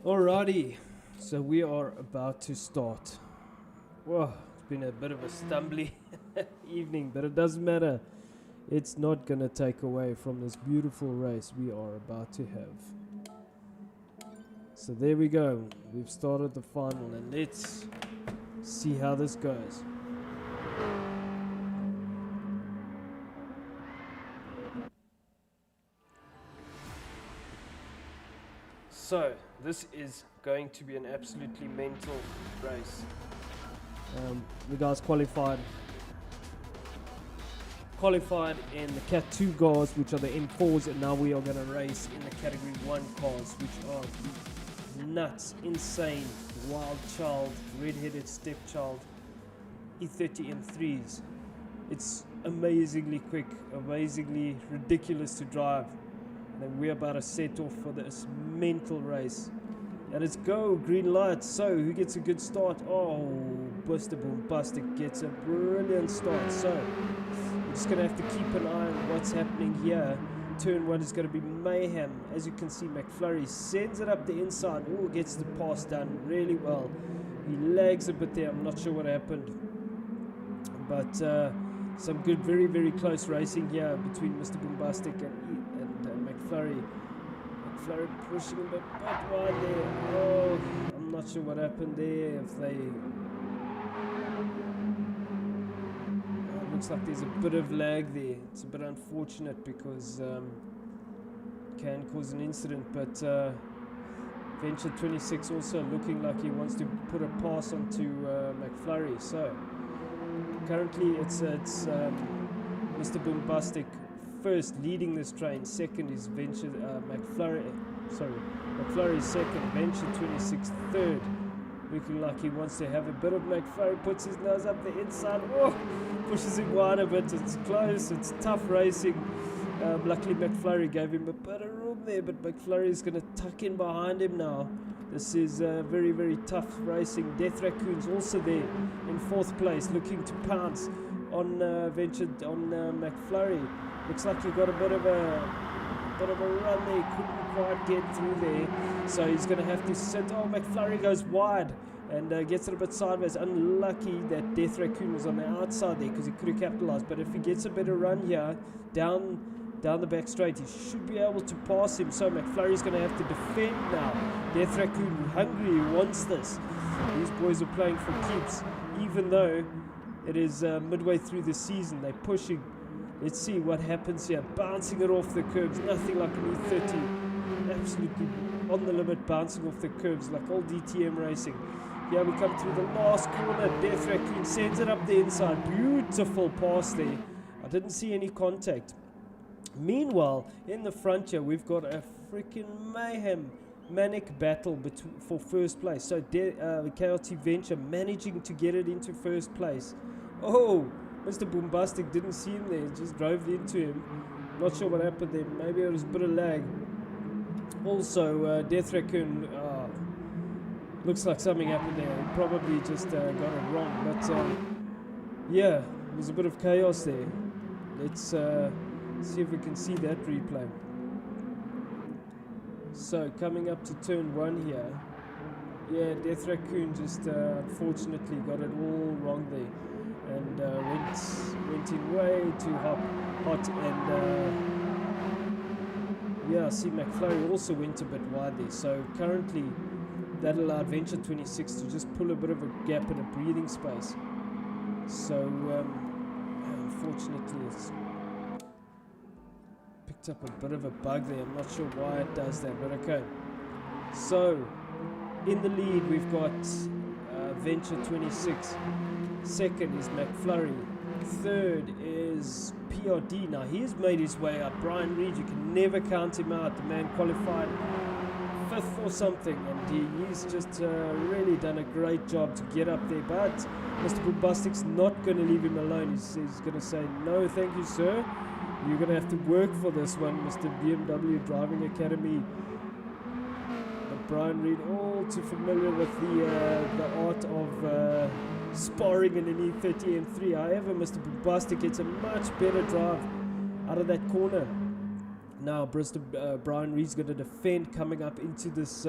Alrighty, so we are about to start. Whoa, it's been a bit of a stumbly evening, but it doesn't matter. It's not gonna take away from this beautiful race we are about to have. So there we go. We've started the final, and let's see how this goes. So this is going to be an absolutely mental race. The guys qualified in the Cat 2 cars, which are the M4s, and now we are going to race in the Category 1 cars, which are the nuts, insane, wild child, red-headed stepchild E30 M3s. It's amazingly quick, amazingly ridiculous to drive. And we're about to set off for this mental race. And let's go, green light. So, who gets a good start? Oh, Mr. Bombastic gets a brilliant start. So, we're just going to have to keep an eye on what's happening here. Turn 1 is going to be mayhem. As you can see, McFlurry sends it up the inside. Oh, gets the pass done really well. He lags a bit there. I'm not sure what happened. But some good, very, very close racing here between Mr. Bombastic and McFlurry. McFlurry pushing him a bit wide there. Oh, I'm not sure what happened there. If they... it looks like there's a bit of lag there. It's a bit unfortunate because it can cause an incident. But Venture 26 also looking like he wants to put a pass onto McFlurry. So currently it's Mr. Bombastic first leading this train. Second is Venture McFlurry second, Venture 26 third, looking like he wants to have a bit of McFlurry, puts his nose up the inside, oh, pushes him wide a bit. It's close, it's tough racing. Luckily McFlurry gave him a bit of room there, but McFlurry is going to tuck in behind him now. This is very, very tough racing. Death Raccoon's also there in fourth place, looking to pounce on McFlurry. Looks like he got a bit of a run there. Couldn't quite get through there, so he's going to have to sit. Oh, McFlurry goes wide and gets it a bit sideways. Unlucky that Death Raccoon was on the outside there because he could have capitalized. But if he gets a better run here down the back straight, he should be able to pass him. So McFlurry's going to have to defend now. Death Raccoon hungry, he wants this. These boys are playing for keeps, even though it is midway through the season. They're pushing. Let's see what happens here. Bouncing it off the curbs, nothing like an E30. Absolutely on the limit, bouncing off the curbs like old DTM racing. Here we come through the last corner. Death Raccoon sends it up the inside. Beautiful pass there. I didn't see any contact. Meanwhile, in the front here, we've got a freaking manic battle for first place. So KLT Venture managing to get it into first place. Oh, Mr. Bombastic didn't see him there, just drove into him. Not sure what happened there. Maybe it was a bit of lag. Also, Death Raccoon, looks like something happened there. He probably just got it wrong. But yeah, there's a bit of chaos there. Let's see if we can see that replay. So coming up to turn 1 here. Yeah, Death Raccoon just unfortunately got it all wrong there. And went in way too hot and yeah, see McFlurry also went a bit wide there. So currently that allowed Venture 26 to just pull a bit of a gap and a breathing space. So unfortunately it's picked up a bit of a bug there. I'm not sure why it does that, but okay. So in the lead we've got Venture 26. Second is McFlurry. Third is PRD. Now he's made his way up. Brian Reed, you can never count him out. The man qualified 5th or something, and he's just really done a great job to get up there. But Mr. Bombastic's not going to leave him alone. He's going to say, no, thank you, sir. You're going to have to work for this one, Mr. BMW Driving Academy. But Brian Reed, all too familiar with the art of sparring in an E30 M3. However, Mr. Bombastic gets a much better drive out of that corner. Now Brian Reed's going to defend coming up into this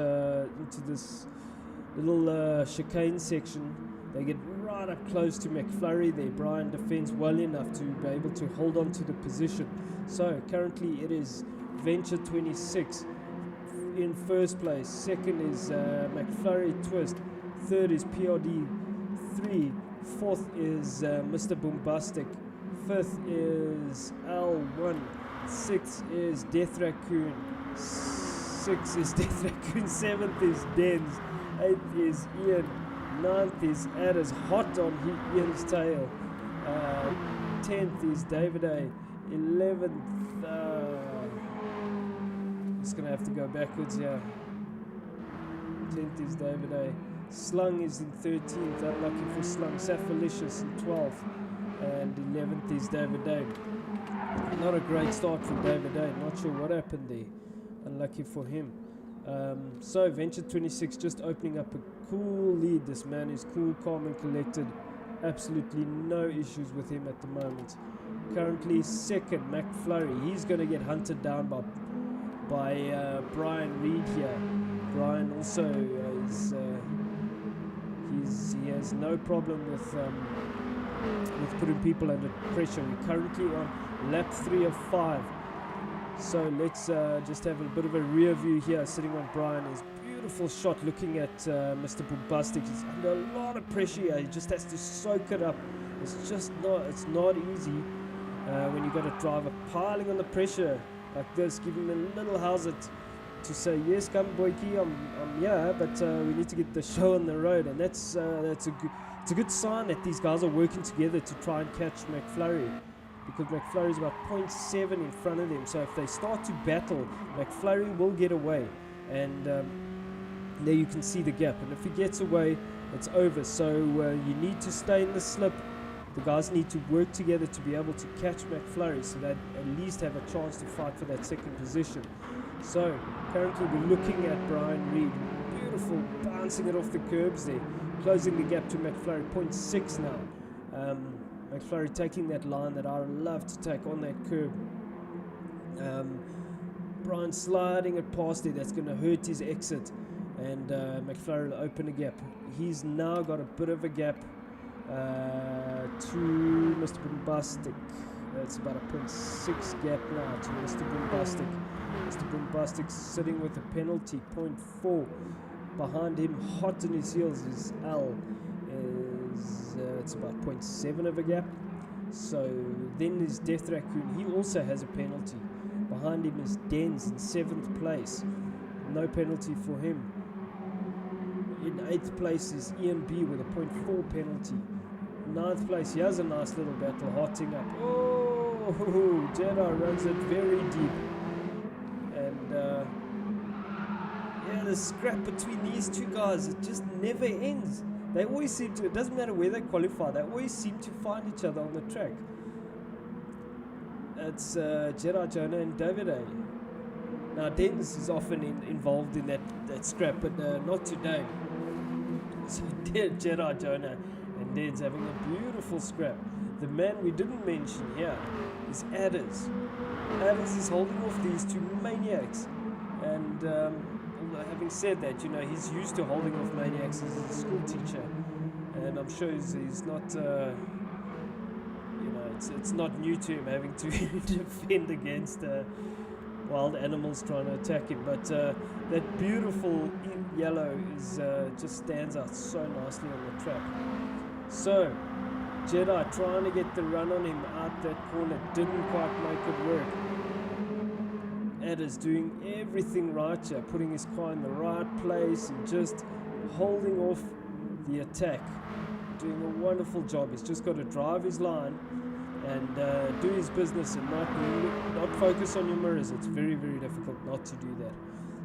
little chicane section. They get right up close to McFlurry there. Brian defends well enough to be able to hold on to the position. So currently it is Venture 26 in first place. Second is McFlurry Twist. Third is PRD 3. Fourth is Mr. Boombastic. Fifth is L1. Sixth is Death Raccoon. Sixth is Death Raccoon. Seventh is Dens. Eighth is Ian. Ninth is Adders, hot on Ian's tail. 10th is David A. 11th, just gonna have to go backwards here. 10th is David A. Slung is in 13th, unlucky for Slung. Saffalicious in 12th, and 11th is David A. Not a great start for David A. Not sure what happened there. Unlucky for him. So Venture 26 just opening up a cool lead. This man is cool, calm and collected. Absolutely no issues with him at the moment. Currently second, McFlurry. He's going to get hunted down by Brian Reed here. Brian also he has no problem with putting people under pressure. We're currently on lap 3 of 5. So let's just have a bit of a rear view here, sitting on Brian. His beautiful shot looking at Mr. Boombastic. He's under a lot of pressure here. He just has to soak it up. It's not easy when you've got a driver piling on the pressure like this. Give him a little hazard to say, yes, come boyki, I'm here, but we need to get the show on the road. And it's a good sign that these guys are working together to try and catch McFlurry, because McFlurry is about 0.7 in front of them. So if they start to battle, McFlurry will get away, and there you can see the gap. And if he gets away, it's over. So you need to stay in the slip. The guys need to work together to be able to catch McFlurry, so that at least have a chance to fight for that second position. So currently we're looking at Brian Reed. Beautiful, bouncing it off the curbs there, closing the gap to McFlurry, 0.6 now. McFlurry taking that line that I love to take on that curb. Brian sliding it past there. That's going to hurt his exit, and McFlurry will open a gap. He's now got a bit of a gap to Mr. Boombastic. That's about a 0.6 gap now to Mr. Boombastic. Mr. Boombastic sitting with a penalty, 0.4. Behind him, hot in his heels, is L. It's about 0.7 of a gap. So then there's Death Raccoon. He also has a penalty. Behind him is Dens in 7th place. No penalty for him. In 8th place is Ian B with a 0.4 penalty. 9th place, he has a nice little battle, hotting up. Oh, Jedi runs it very deep. And yeah, the scrap between these two guys, it just never ends. They always seem to, it doesn't matter where they qualify, they always seem to find each other on the track. It's Jedi Jonah and David A. Now Dens is often involved in that scrap, but not today. So Jedi Jonah and Dens having a beautiful scrap. The man we didn't mention here is Adders. Adders is holding off these two maniacs, and having said that, you know, he's used to holding off maniacs as a school teacher, and I'm sure he's not, you know, it's not new to him having to defend against wild animals trying to attack him. But that beautiful yellow is just stands out so nicely on the track. So Jedi trying to get the run on him out that corner, didn't quite make it work. Adders doing everything right here, putting his car in the right place and just holding off the attack, doing a wonderful job. He's just got to drive his line and do his business and not focus on your mirrors. It's very, very difficult not to do that.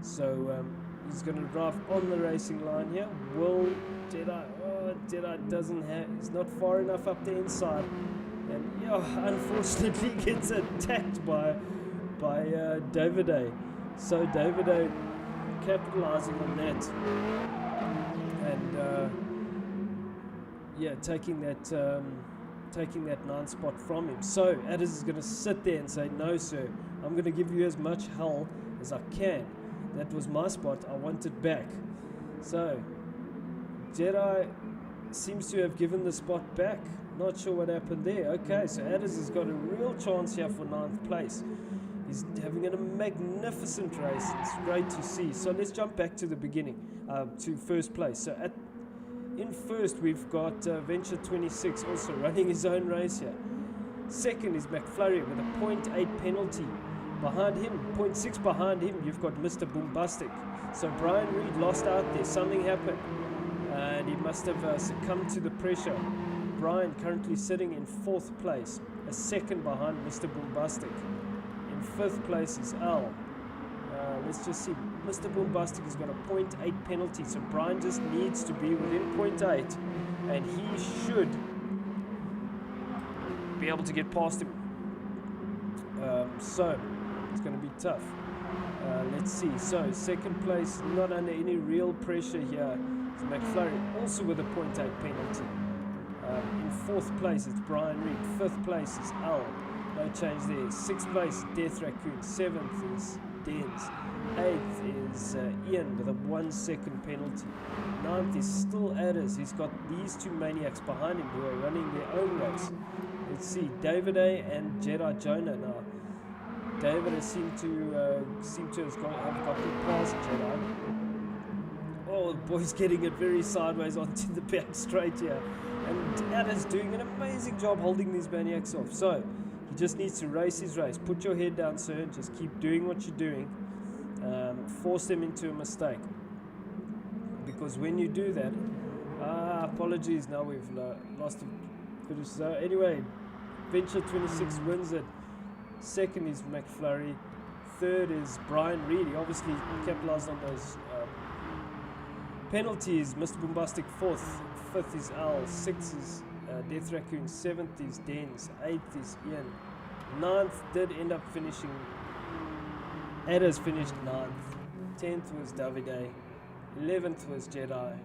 So he's going to drive on the racing line here. Will Jedi? Oh, Jedi doesn't have. He's not far enough up the inside, and yeah, unfortunately gets attacked by David A. So David A capitalizing on that, and yeah, taking that taking that 9th spot from him. So Addis is going to sit there and say, no sir, I'm going to give you as much hell as I can. That was my spot, I want it back. So Jedi seems to have given the spot back. Not sure what happened there. Okay, so Addis has got a real chance here for 9th place. He's having a magnificent race. It's great to see. So let's jump back to the beginning, to 1st place. So in 1st, we've got Venture 26 also running his own race here. 2nd is McFlurry with a 0.8 penalty. Behind him, 0.6 behind him, you've got Mr. Boombastic. So Brian Reed lost out there. Something happened. And he must have succumbed to the pressure. Brian currently sitting in 4th place, a 2nd behind Mr. Boombastic. In 5th place is Al. Let's just see. Mr. Boombastic has got a 0.8 penalty, so Brian just needs to be within 0.8, and he should be able to get past him. So it's going to be tough. Let's see. So 2nd place, not under any real pressure here. It's McFlurry, also with a 0.8 penalty. In 4th place, it's Brian Reed. 5th place is Al. No change there. 6th place, Death Raccoon. 7th is Dens. 8th is Ian with a 1 second penalty. 9th is still Addis. He's got these two maniacs behind him who are running their own race. Let's see, David A and Jedi Jonah now. David has seemed to have gotten past Jedi. Oh, the boy's getting it very sideways onto the back straight here. And Addis doing an amazing job holding these maniacs off. So, he just needs to race his race. Put your head down, sir. Just keep doing what you're doing. Force them into a mistake. Because when you do that... apologies, now we've lost a bit of... So, anyway, Venture 26 wins it. 2nd is McFlurry. 3rd is Brian Reed. He obviously capitalized on those penalties. Mr. Boombastic 4th. 5th is Al. 6th is Death Raccoon. 7th is Dens. 8th is Ian. 9th did end up finishing. Addis finished 9th. 10th was Davide. 11th was Jedi.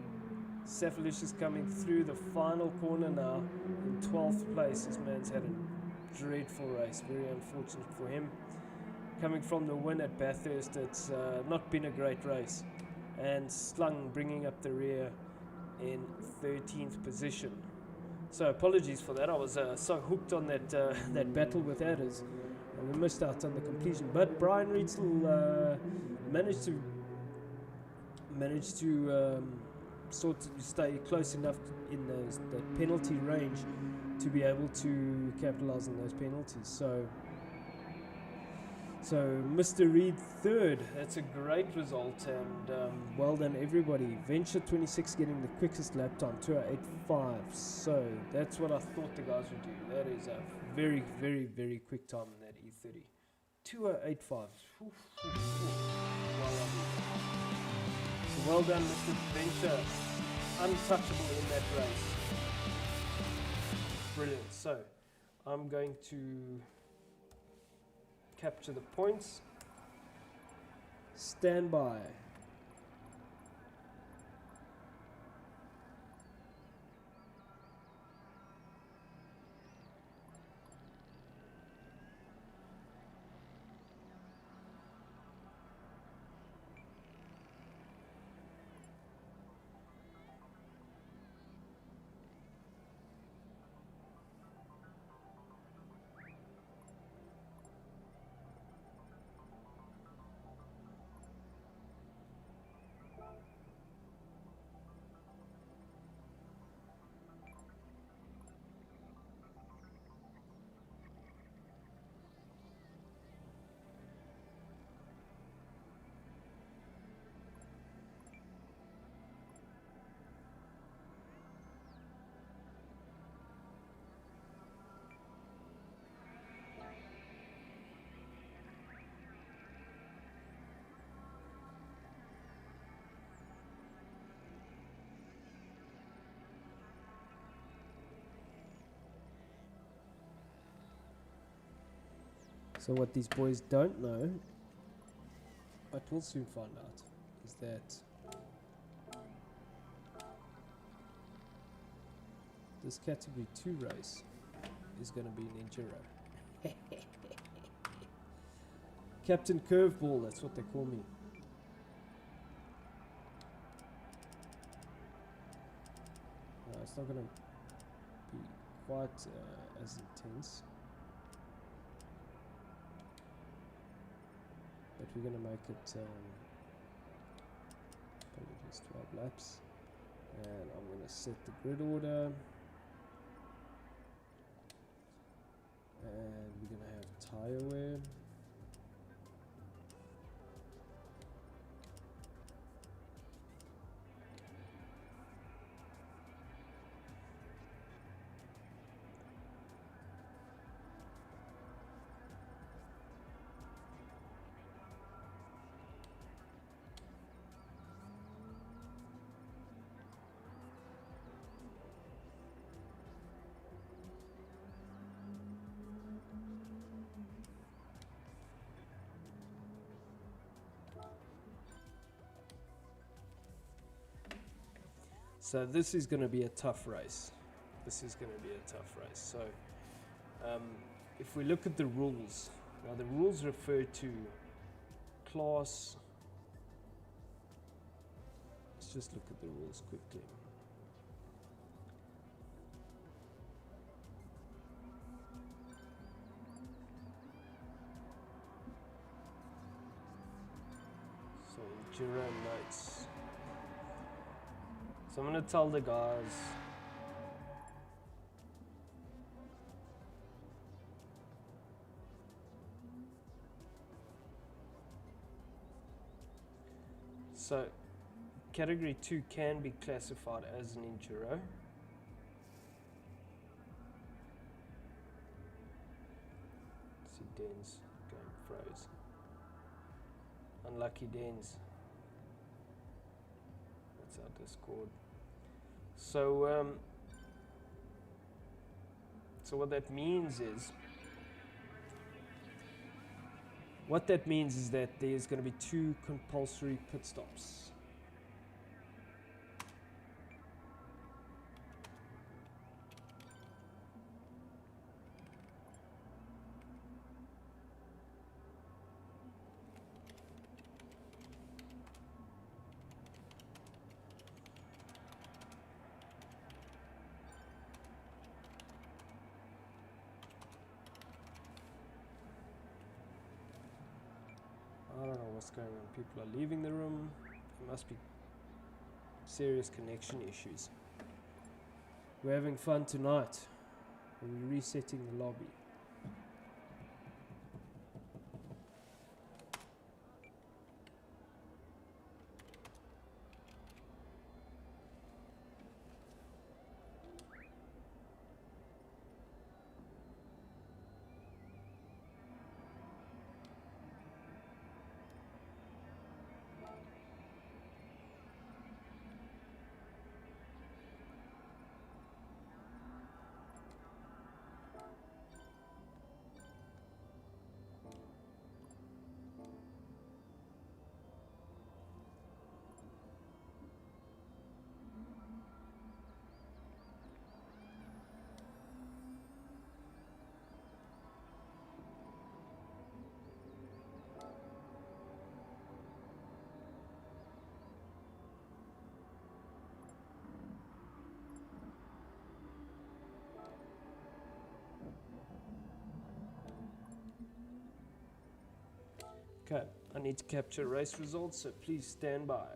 Cephalicious coming through the final corner now. In 12th place, this man's had a dreadful race. Very unfortunate for him. Coming from the win at Bathurst, it's not been a great race. And Slung bringing up the rear in 13th position. So apologies for that. I was so hooked on that that battle with Addis, and we missed out on the completion. But Brian Reed still managed to sort of stay close enough in that penalty range to be able to capitalize on those penalties. So Mr. Reed 3rd, that's a great result, and well done everybody. Venture 26 getting the quickest lap time, 2:08.5. So that's what I thought the guys would do. That is a very, very, very quick time in that E30. 2:08.5. So well done, Mr. Venture. Untouchable in that race. Brilliant. So I'm going to capture the points. Stand by. So what these boys don't know, but we'll soon find out, is that this category 2 race is going to be an enduro. Captain Curveball, that's what they call me. No, it's not going to be quite as intense. But we're going to make it probably just 12 laps. And I'm going to set the grid order. And we're going to have tire wear. So this is going to be a tough race. So if we look at the rules, now the rules refer to class. Let's just look at the rules quickly. So enduro notes. So I'm going to tell the guys so category 2 can be classified as an enduro. See Den's game froze. Unlucky Den's. That's our Discord. So what that means is that there's going to be 2 compulsory pit stops. I don't know what's going on. People are leaving the room. There must be serious connection issues. We're having fun tonight. We're resetting the lobby. Okay, I need to capture race results, so please stand by.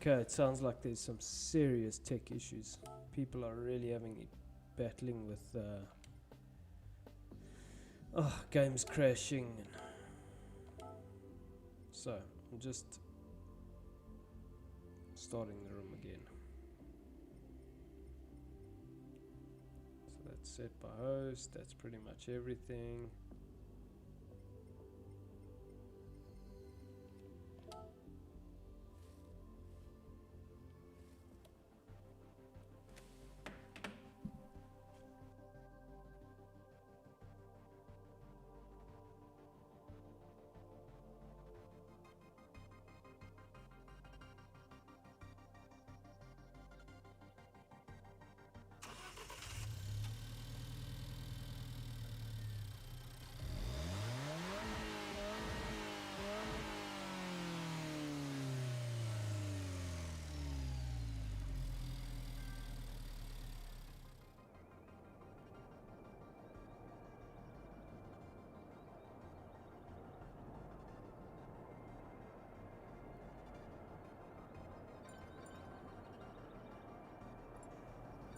Okay, it sounds like there's some serious tech issues. People are really battling with games crashing. So I'm just starting the room again. So that's set by host. That's pretty much everything.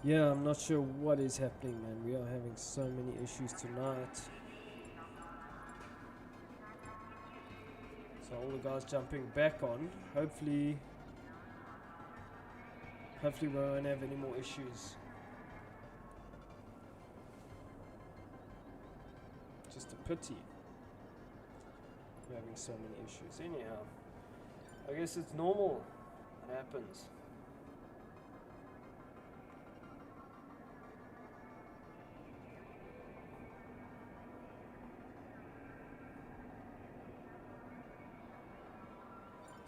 Yeah, I'm not sure what is happening, man. We are having so many issues tonight. So all the guys jumping back on. Hopefully we won't have any more issues. Just a pity. We're having so many issues. Anyhow, I guess it's normal. It happens.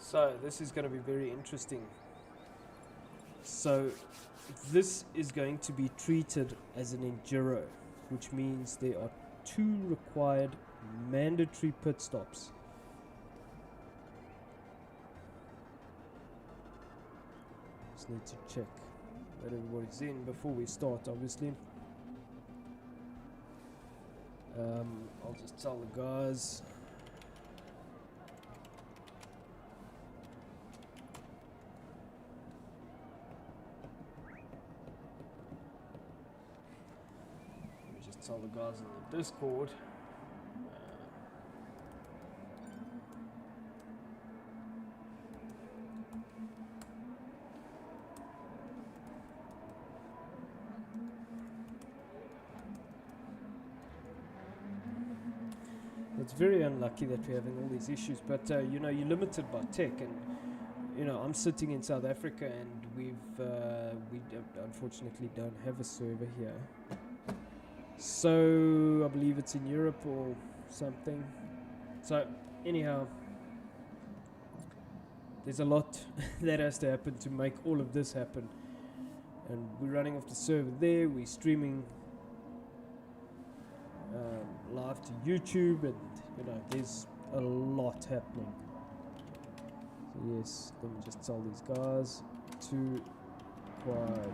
So this is going to be very interesting. So this is going to be treated as an enduro, which means there are 2 required mandatory pit stops. Just need to check that everybody's in before we start, obviously. I'll just tell the guys. Tell the guys in the Discord. It's very unlucky that we're having all these issues, but you know, you're limited by tech, and you know, I'm sitting in South Africa, and we unfortunately don't have a server here. So I believe it's in Europe or something. So anyhow, there's a lot that has to happen to make all of this happen, and we're running off the server there. We're streaming live to YouTube, and you know, there's a lot happening. So yes, let me just tell these guys to quiet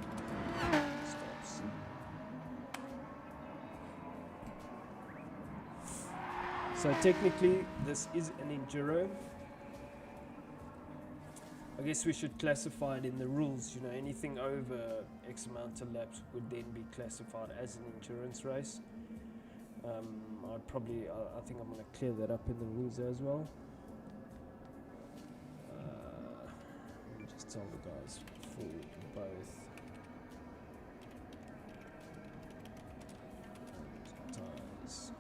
stops. So technically this is an enduro. I guess we should classify it in the rules. You know, anything over X amount of laps would then be classified as an endurance race. I think I'm going to clear that up in the rules as well. Let me just tell the guys for both. Times.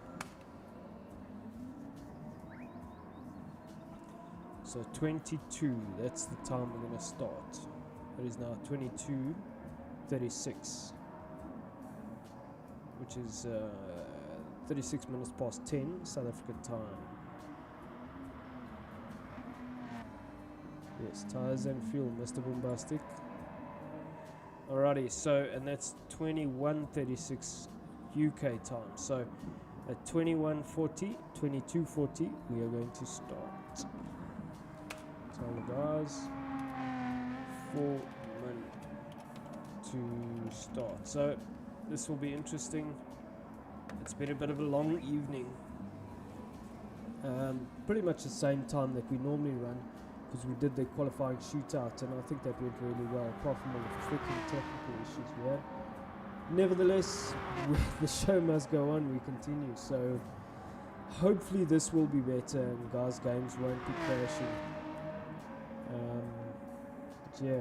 So 22, that's the time we're going to start. It is now 22:36, which is 36 minutes past 10 South African time. Yes, tires and fuel, Mr. Bombastic. Alrighty, so, and that's 21:36 UK time. So at 21:40, 22:40, we are going to start. Tell the guys 4 minutes to start. So this will be interesting. It's been a bit of a long evening. Pretty much the same time that we normally run, because we did the qualifying shootout, and I think that went really well, apart from all the freaking technical issues we had. Nevertheless, the show must go on, we continue, so hopefully this will be better and guys' games won't be crashing. But yeah.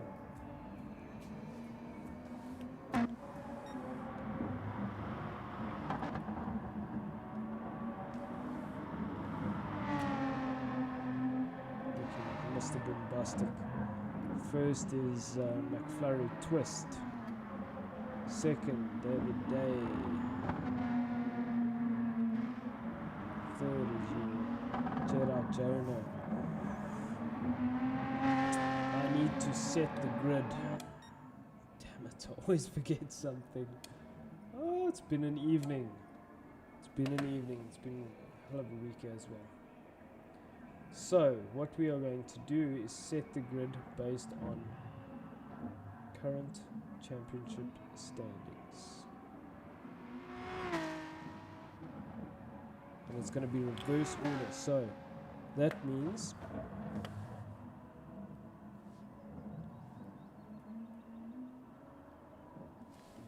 Mr. Bombastic. First is McFlurry Twist. Second, David Day. Third is Jedi Jonah. I need to set the grid. Damn it, I always forget something. Oh, it's been an evening. It's been a hell of a week as well. So, what we are going to do is set the grid based on current championship standings. And it's going to be reverse order. So, that means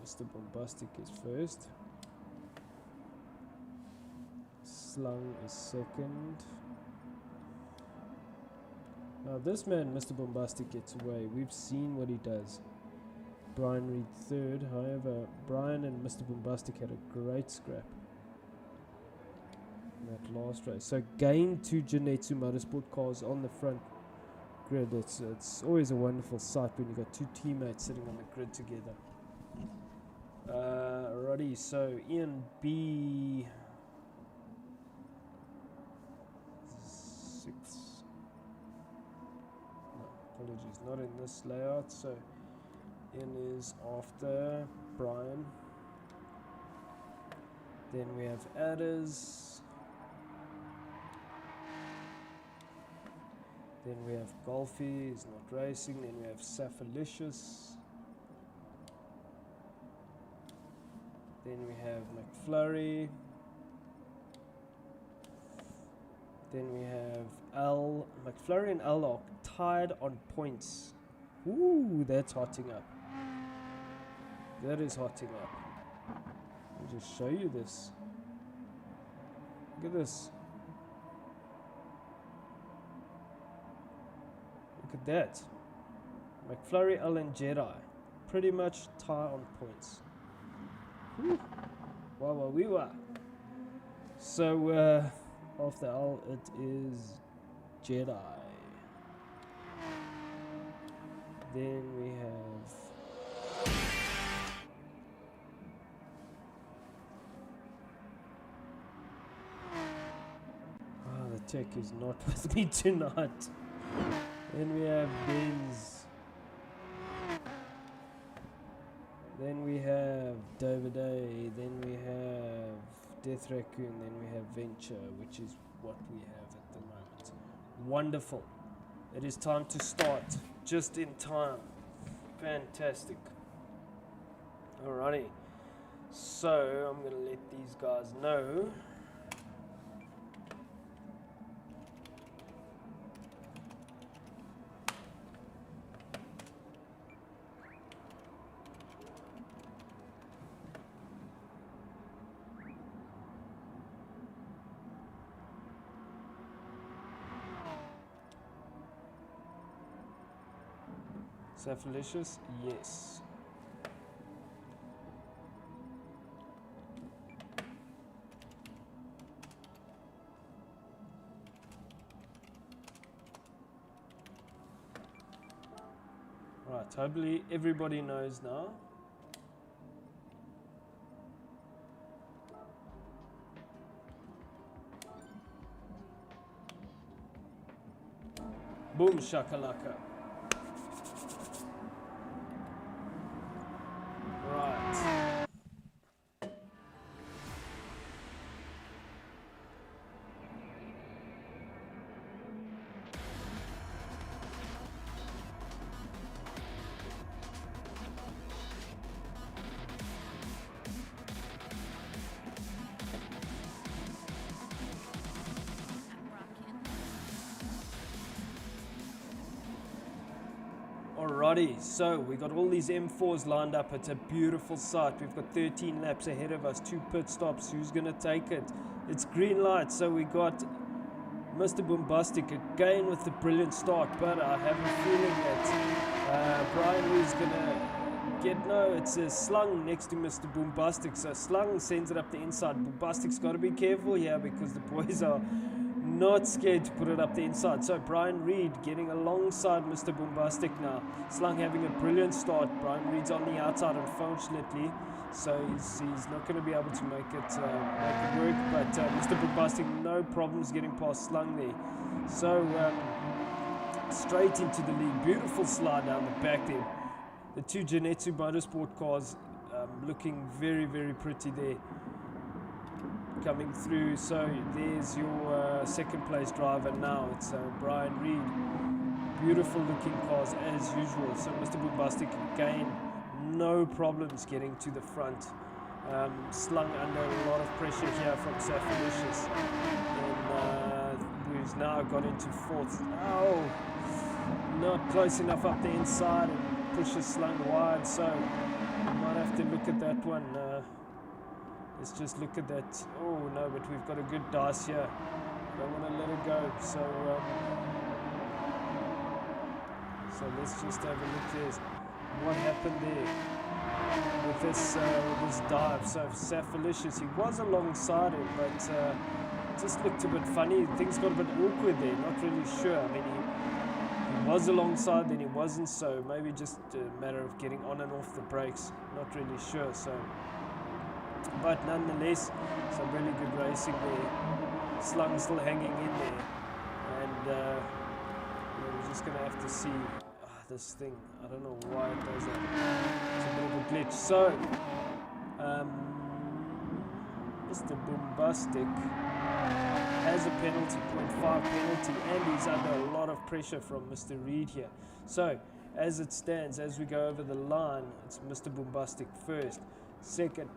Mr. Bombastic is first. Slung is second. Now this man, Mr. Bombastic, gets away. We've seen what he does. Brian Reed third. However, Brian and Mr. Bombastic had a great scrap in that last race. So gain 2 Genetsu Motorsport cars on the front grid. It's always a wonderful sight when you've got 2 teammates sitting on the grid together. Alrighty, so Ian B. 6. Apologies, not in this layout. So Ian is after Brian. Then we have Adders. Then we have Golfy, he's not racing. Then we have Safalicious. Then we have McFlurry. Then we have L. McFlurry and L are tied on points. Ooh, that's hotting up. That is hotting up. Let me just show you this. Look at this. Look at that. McFlurry, L and Jedi pretty much tie on points. Woo. Wow, wow, wee, wow. So, after L, it is Jedi. Then we have the tech is not with me tonight. Then we have Benz. Then we have David A. Then we have Death Raccoon. Then we have Venture, which is what we have at the moment. Wonderful. It is time to start. Just in time. Fantastic. Alrighty. So, I'm going to let these guys know. Safalicious, yes. Right, hopefully everybody knows now. Boom shakalaka. Alrighty, so we got all these M4s lined up. It's a beautiful sight. We've got 13 laps ahead of us, 2 pit stops. Who's going to take it? It's green light, so we got Mr. Boombastic again with the brilliant start, but I have a feeling that Brian Reed's going to get, no, it's a Slung next to Mr. Boombastic, so Slung sends it up the inside. Boombastic's got to be careful here because the boys are not scared to put it up the inside. So Brian Reed getting alongside Mr. Boombastic now. Slung having a brilliant start. Brian Reed's on the outside, unfortunately, so he's not going to be able to make it work. But Mr. Boombastic, no problems getting past Slung there. So straight into the lead. Beautiful slide down the back there. The two Genetsu Motorsport cars looking very, very pretty there. Coming through, so there's your second place driver now. It's Brian Reed. Beautiful looking cars as usual. So Mr. Boombastic again, no problems getting to the front. Slung under a lot of pressure here from Safalicious, and who's now got into fourth. Oh, not close enough up the inside and pushes Slung wide. So might have to look at that one. Let's just look at that. Oh no, but we've got a good dice here. Don't want to let it go. So let's just have a look there. What happened there with this dive? So Safalicious, he was alongside him, but just looked a bit funny. Things got a bit awkward there. Not really sure. I mean, he was alongside, then he wasn't. So maybe just a matter of getting on and off the brakes. Not really sure. So. But nonetheless, some really good racing there. Slung still hanging in there, and we're just going to have to see this thing. I don't know why it does that. It's a bit of a glitch. So, Mr. Boombastic has a penalty, 0.5 penalty, and he's under a lot of pressure from Mr. Reed here. So, as it stands, as we go over the line, it's Mr. Boombastic first. Second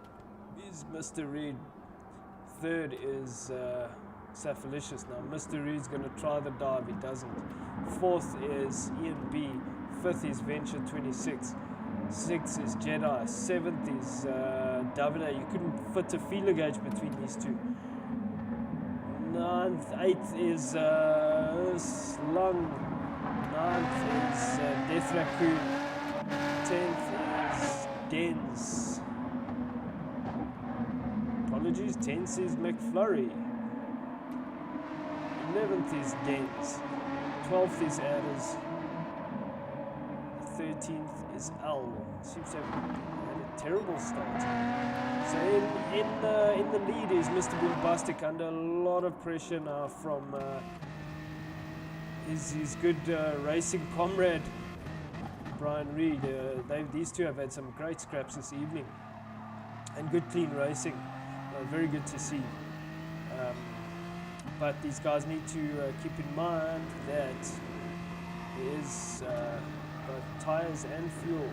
is Mr. Reed. Third is Safalicious. Now Mr. Reed's going to try the dive, he doesn't. Fourth is Ian B. Fifth is Venture 26. Sixth is Jedi. Seventh is Davide. You couldn't fit a feeler gauge between these two. Eighth is Slung. Ninth is Death Raccoon. 10th is Dens. Apologies, 10th is McFlurry. 11th is Dens. 12th is Adders. 13th is L. Seems to have had a terrible start. So in the lead is Mr. Boombastic under a lot of pressure now from his good racing comrade Brian Reed. These two have had some great scraps this evening and good clean racing. Very good to see. But these guys need to keep in mind that there is both tires and fuel.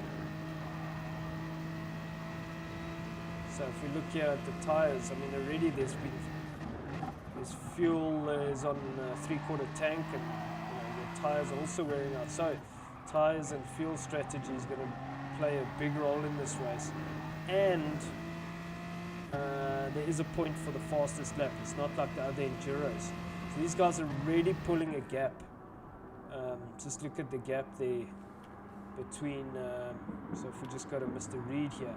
So if we look here at the tires, I mean already there's fuel is on a 3/4 tank, and the tires are also wearing out. So tires and fuel strategy is going to play a big role in this race. And there is a point for the fastest lap. It's not like the other enduros. So these guys are really pulling a gap. Just look at the gap there between. So if we just go to Mr. Reed here,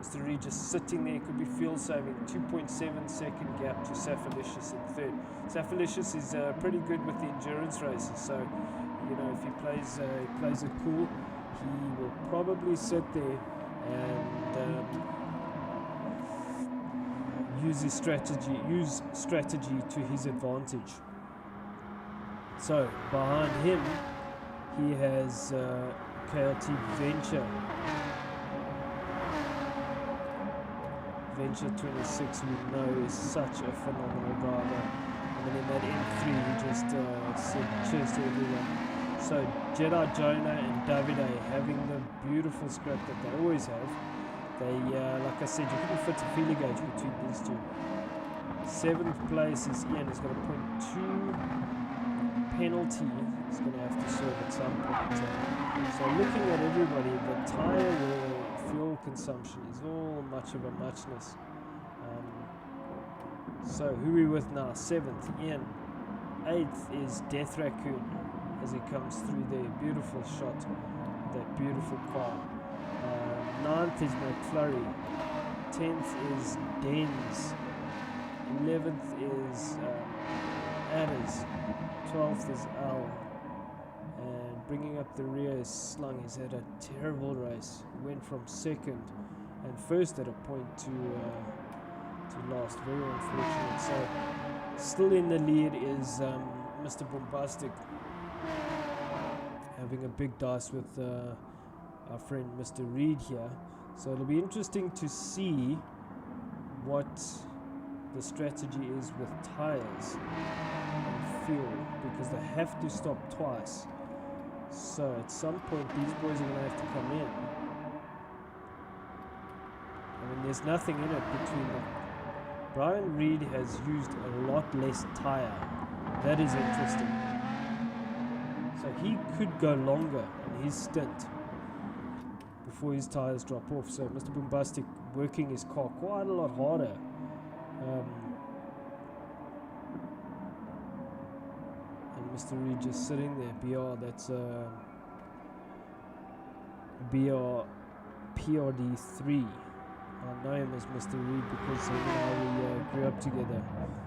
Mr. Reed just sitting there, could be fuel saving. 2.7 second gap to Safalicious in third. Safalicious is pretty good with the endurance races. So if he plays it cool, he will probably sit there and. Use strategy to his advantage. So behind him, he has KLT Venture 26, we know is such a phenomenal driver. I mean, in that M3, he just said cheers to everyone. So Jedi, Jonah, and Davide having the beautiful scrap that they always have. They, like I said, you couldn't fit a feeler gauge between these two. 7th place is Ian, he's got a 0.2 penalty. He's going to have to serve at some point. So looking at everybody, the tyre wear, fuel consumption is all much of a muchness. So who are we with now? 7th, Ian. 8th is Death Raccoon as he comes through there. Beautiful shot, that beautiful car. 9th is McFlurry. 10th is Dens. 11th is Adders. 12th is Al. And bringing up the rear is Slung. He's had a terrible race. He went from 2nd and 1st at a point to last. Very unfortunate. So still in the lead is Mr. Bombastic, having a big dice with our friend Mr. Reed here. So it'll be interesting to see what the strategy is with tires and fuel, because they have to stop twice. So at some point these boys are going to have to come in. I mean, there's nothing in it between them. Brian Reed has used a lot less tire. That is interesting. So he could go longer in his stint before his tires drop off. So Mr. Bombastic working his car quite a lot harder. And Mr. Reed just sitting there. BR, that's BR PRD3. I know him as Mr. Reed because we grew up together.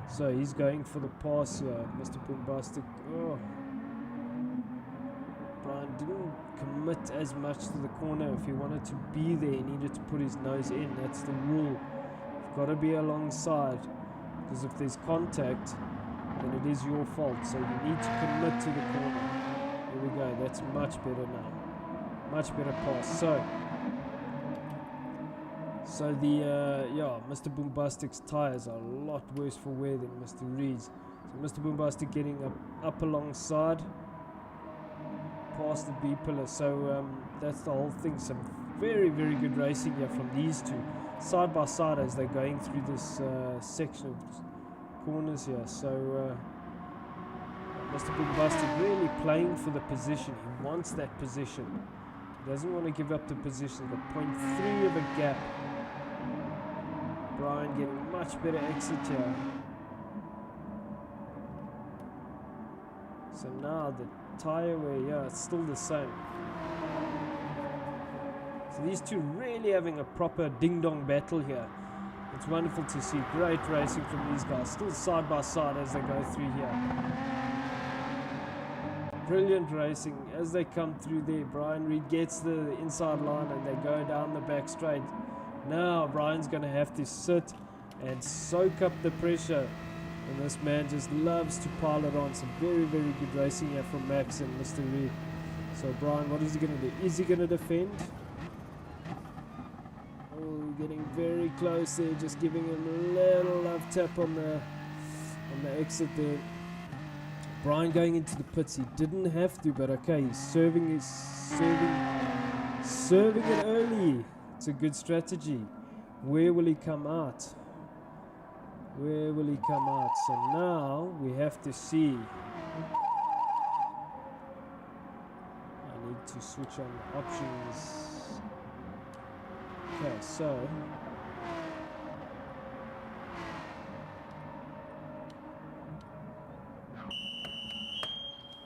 So he's going for the pass here. Mr. Bombastic. Oh. Brian didn't commit as much to the corner. If he wanted to be there, he needed to put his nose in. That's the rule. You've got to be alongside, because if there's contact, then it is your fault. So you need to commit to the corner. Here we go. That's much better now. Much better pass. So the Mr. Bombastic's tires are a lot worse for wear than Mr. Reed's. So Mr. Bombastic getting up alongside, past the B pillar. So that's the whole thing. Some very, very good racing here from these two, side by side as they're going through this section of corners here. So Mr. Bombastic really playing for the position. He wants that position. He doesn't want to give up the position. Got 0.3 of a gap. Brian getting much better exit here. So now the tyre wear, it's still the same. So these two really having a proper ding-dong battle here. It's wonderful to see. Great racing from these guys. Still side by side as they go through here. Brilliant racing as they come through there. Brian Reed gets the inside line and they go down the back straight. Now Brian's going to have to sit and soak up the pressure, and this man just loves to pile it on. Some very, very good racing here from Max and Mr. Reed. So Brian, what is he going to do? Is he going to defend? Oh, getting very close there, just giving him a little love tap on the exit there. Brian going into the pits. He didn't have to, but okay, he's serving it early. It's a good strategy. Where will he come out? Where will he come out? So now we have to see. I need to switch on the options.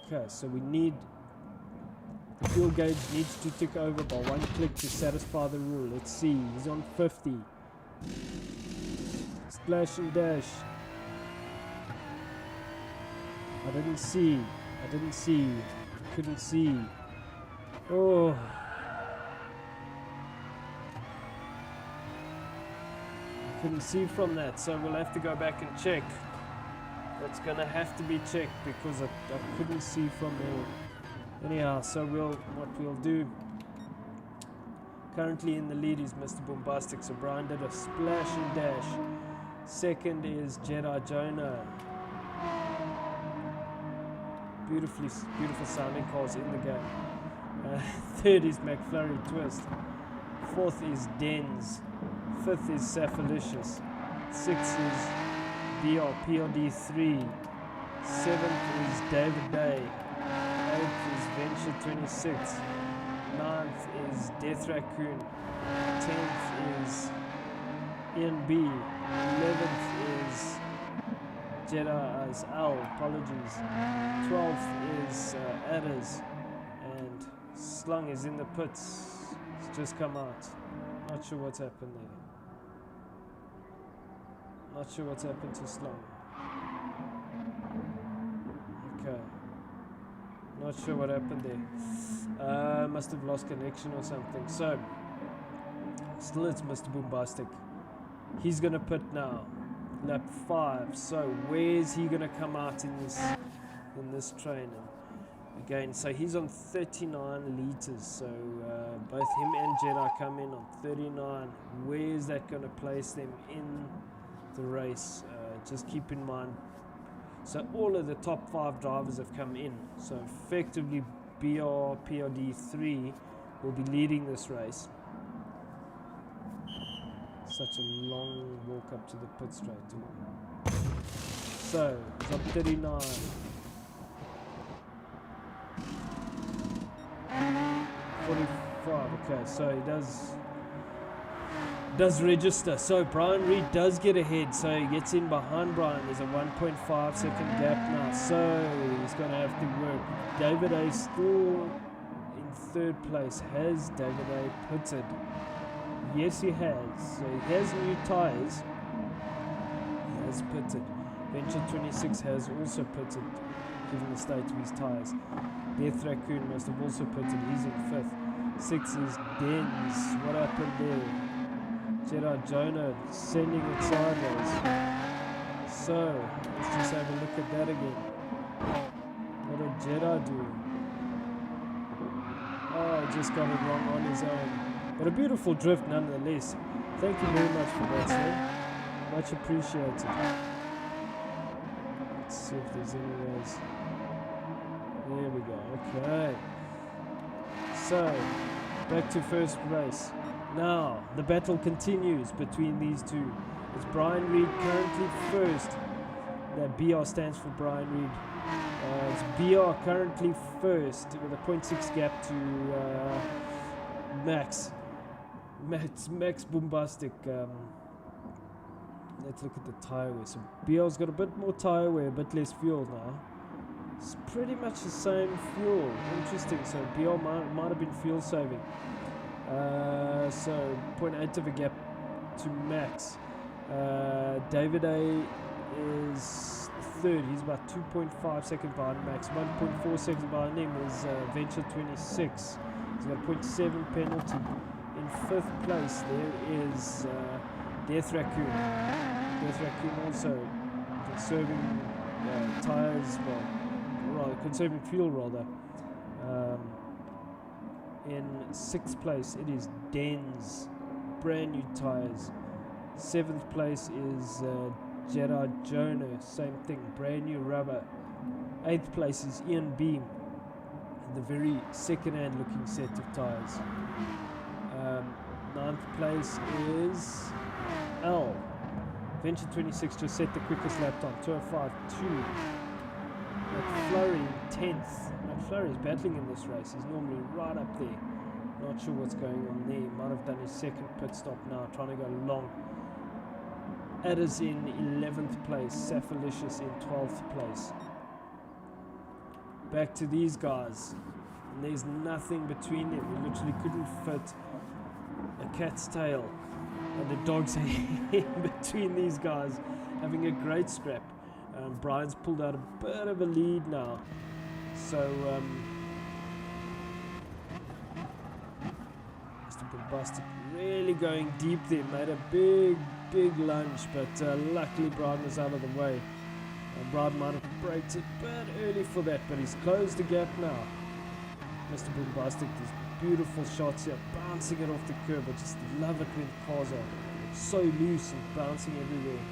Okay, so we need the fuel gauge needs to tick over by one click to satisfy the rule. Let's see, he's on 50. Splash and dash. I didn't see, couldn't see. Oh. I couldn't see from that, so we'll have to go back and check. That's gonna have to be checked because I couldn't see from there. Anyhow, so what we'll do. Currently in the lead is Mr. Bombastic. So Brian did a splash and dash. Second is Jedi Jonah. Beautiful sounding cars in the game. Third is McFlurry Twist. Fourth is Dens. Fifth is Saffalicious. Sixth is BRPLD3. Seventh is David Day. is Venture 26. 9th is Death Raccoon. 10th is Ian B. 11th is Jedi as L. Apologies. 12th is Adders. And Slung is in the pits. It's just come out. Not sure what's happened there. Not sure what's happened to Slung. Okay. Not sure what happened there. Must have lost connection or something. So, still it's Mr. Boombastic. He's gonna pit now. Lap 5. So, where's he gonna come out in this train? And again, so he's on 39 liters. So both him and Jedi come in on 39. Where's that gonna place them in the race? Just keep in mind. So all of the top 5 drivers have come in. So effectively BR PRD3 will be leading this race. Such a long walk up to the pit straight. So he's on 39. 45. Okay, so he does register. So Brian Reed does get ahead, so he gets in behind Brian. There's a 1.5 second gap now, so he's going to have to work. David A still in 3rd place. Has David A pitted? Yes, he has. So he has new tyres. He has pitted. Venture 26 has also pitted, given the state of his tyres. Death Raccoon must have also pitted. He's in 5th. 6 is Dens. What happened there? Jedi Jonah sending it sideways. So, let's just have a look at that again. What did Jedi do? Oh, he just got it wrong on his own. But a beautiful drift nonetheless. Thank you very much for that, sir. Much appreciated. Let's see if there's any ways. There we go. Okay. So, back to first race. Now, the battle continues between these two. It's Brian Reed currently first. That BR stands for Brian Reed. It's BR currently first with a 0.6 gap to Max Boombastic. Let's look at the tyre wear. So BR's got a bit more tyre wear, a bit less fuel now. It's pretty much the same fuel. Interesting. So BR might have been fuel saving. So 0.8 of a gap to Max. David A is 3rd. He's about 2.5 seconds behind Max. 1.4 seconds behind him is Venture 26. He's got a 0.7 penalty. In 5th place there is Death Raccoon. Death Raccoon also conserving tyres, conserving fuel rather. In 6th place it is Dens, brand new tyres. 7th place is Jedi Jonah, same thing, brand new rubber. 8th place is Ian Beam, the very second-hand looking set of tyres. 9th place is L. Venture 26 just set the quickest lap time, 2:05.2. McFlurry in 10th. McFlurry is battling in this race. He's normally right up there. Not sure what's going on there. Might have done his second pit stop now, trying to go long. Adders in 11th place. Safalicious in 12th place. Back to these guys. And there's nothing between them. You literally couldn't fit a cat's tail and a dog's head between these guys. Having a great scrap. Brian's pulled out a bit of a lead now. So, Mr. Boombastic really going deep there. Made a big lunge, but luckily Brian was out of the way. Brian might have braked a bit early for that, but he's closed the gap now. Mr. Boombastic, these beautiful shots here, bouncing it off the curb. I just love it when cars are so loose and bouncing everywhere.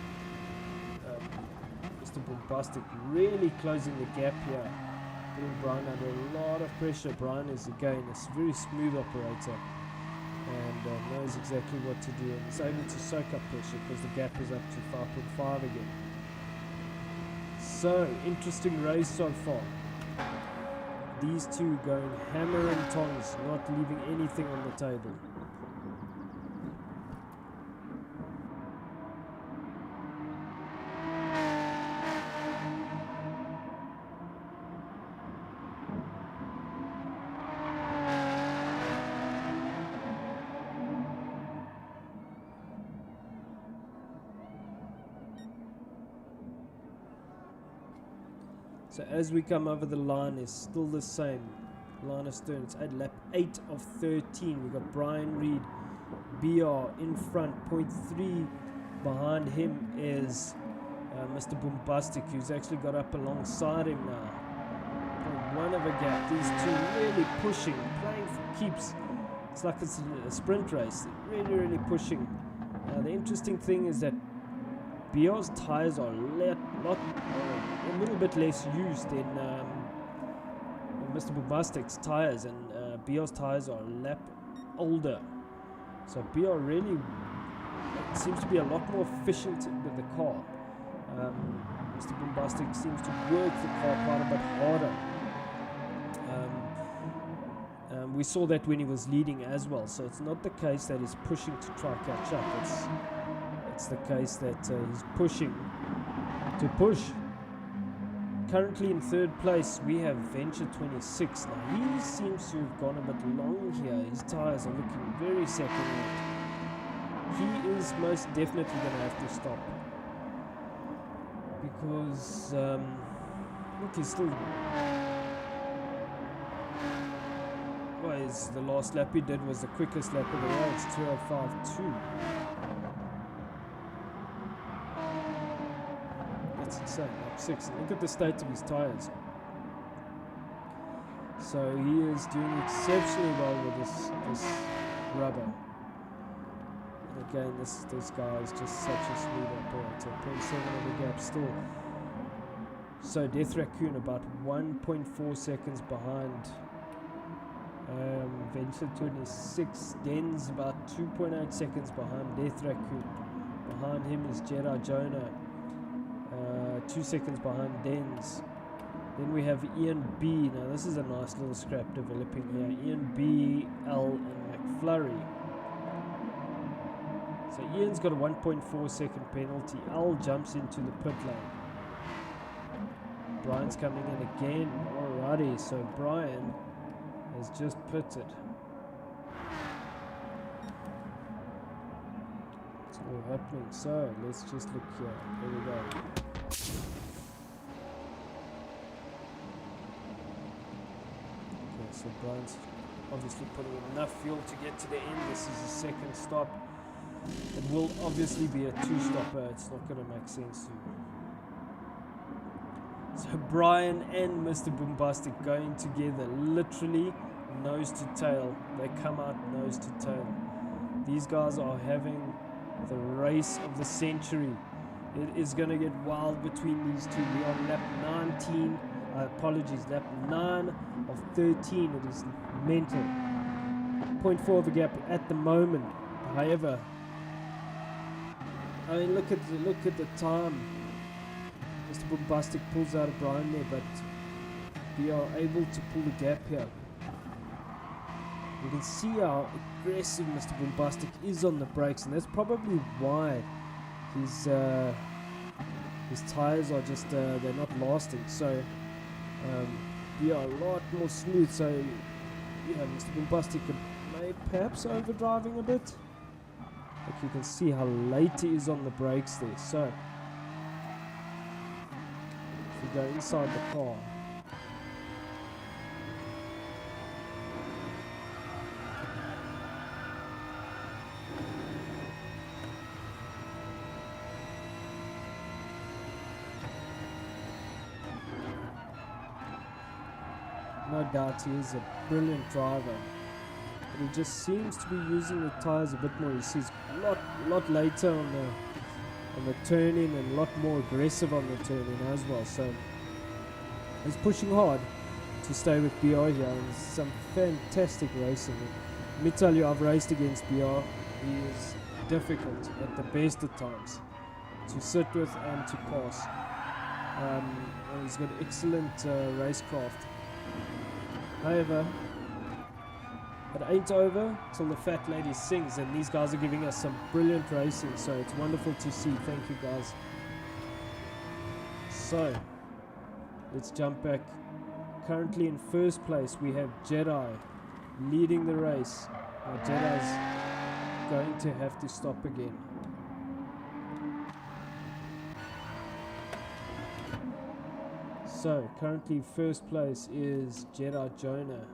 Mr. Boombastic really closing the gap here, putting Brian under a lot of pressure. Brian is again a very smooth operator and knows exactly what to do, and is able to soak up pressure because the gap is up to 5.5 again. So, interesting race so far. these two going hammer and tongs, not leaving anything on the table. So as we come over the line, it's still the same. Line of stern, it's at lap 8 of 13. We've got Brian Reed, BR in front, 0.3. Behind him is Mr. Bombastic, who's actually got up alongside him now. 0.1 of a gap. These two really pushing, playing for keeps. It's like it's a sprint race. They're really, really pushing. The interesting thing is that BR's tyres are a little bit less used than Mr. Bombastic's tyres, and BR's tyres are a lap older. So BR really seems to be a lot more efficient with the car. Mr. Bombastic seems to work the car quite a bit harder. We saw that when he was leading as well, so it's not the case that he's pushing to try catch up. It's the case that he's pushing to push. Currently in third place we have Venture 26. Now he seems to have gone a bit long here. His tyres are looking very second-hand. He is most definitely going to have to stop, because look, he's still... Well, the last lap he did was the quickest lap of the race, 2:05.2. That's insane, lap 6. And look at the state of his tyres. So he is doing exceptionally well with this rubber. And again, this guy is just such a smooth operator. 0.7 of the gap still. So Death Raccoon about 1.4 seconds behind Venture 26. Den's about 2.8 seconds behind Death Raccoon. Behind him is Jedi Jonah, 2 seconds behind Den's. Then we have Ian B. Now this is a nice little scrap developing here. Ian B, L and McFlurry. So Ian's got a 1.4 second penalty. L jumps into the pit lane. Brian's coming in again. Alrighty, so Brian has just pitted. It's all happening. So let's just look here. There we go. Okay, so Brian's obviously putting enough fuel to get to the end. This is a second stop. It will obviously be a two-stopper. It's not going to make sense to you. So Brian and Mr. Bombastic going together, literally nose to tail. They come out nose to tail. These guys are having the race of the century. It is going to get wild between these two. We are on lap 19. Lap 9 of 13. It is mental. 0.4 of a gap at the moment. However, I mean, look at the time. Mr. Bombastic pulls out of Brian there, but we are able to pull the gap here. You can see how aggressive Mr. Bombastic is on the brakes, and that's probably why his tires are just they're not lasting. So we are a lot more smooth. So yeah, Mr. Bombastic may perhaps overdriving a bit. Like you can see how late he is on the brakes there. So if we go inside the car, no doubt he is a brilliant driver. But he just seems to be using the tyres a bit more. He sees a lot later on the turn in, and a lot more aggressive on the turn in as well. So he's pushing hard to stay with BR here, and it's some fantastic racing. And let me tell you, I've raced against BR. He is difficult at the best of times to sit with and to pass. And he's got excellent racecraft. However, it ain't over till the fat lady sings, and these guys are giving us some brilliant racing, so it's wonderful to see. Thank you, guys. So let's jump back. Currently in first place we have Jedi leading the race. Now Jedi's going to have to stop again. So currently first place is Jedi Jonah.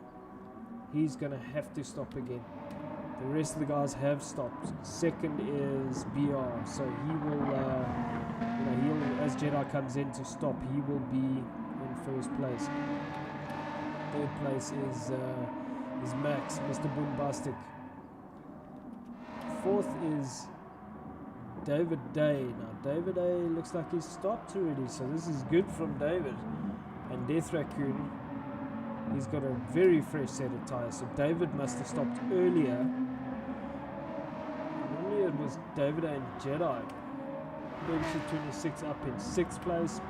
He's going to have to stop again. The rest of the guys have stopped. Second is BR, so he will, he'll, as Jedi comes in to stop, he will be in first place. Third place is Max, Mr. Boombastic. Fourth is David Day. Now David Day looks like he's stopped already, so this is good from David. And Death Raccoon, he's got a very fresh set of tires, so David must have stopped earlier. Normally it was David and Jedi. Benji 26 up in 6th place,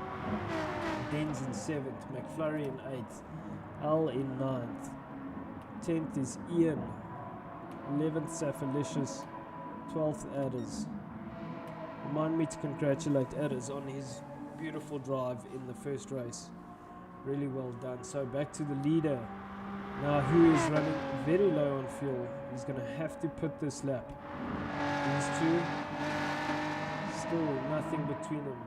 Denz in 7th, McFlurry in 8th, Al in 9th, 10th is Ian, 11th Safalicious, 12th Adders. Remind me to congratulate Adders on his beautiful drive in the first race. Really well done. So back to the leader now, who is running very low on fuel. He's going to have to put this lap. These two, still nothing between them.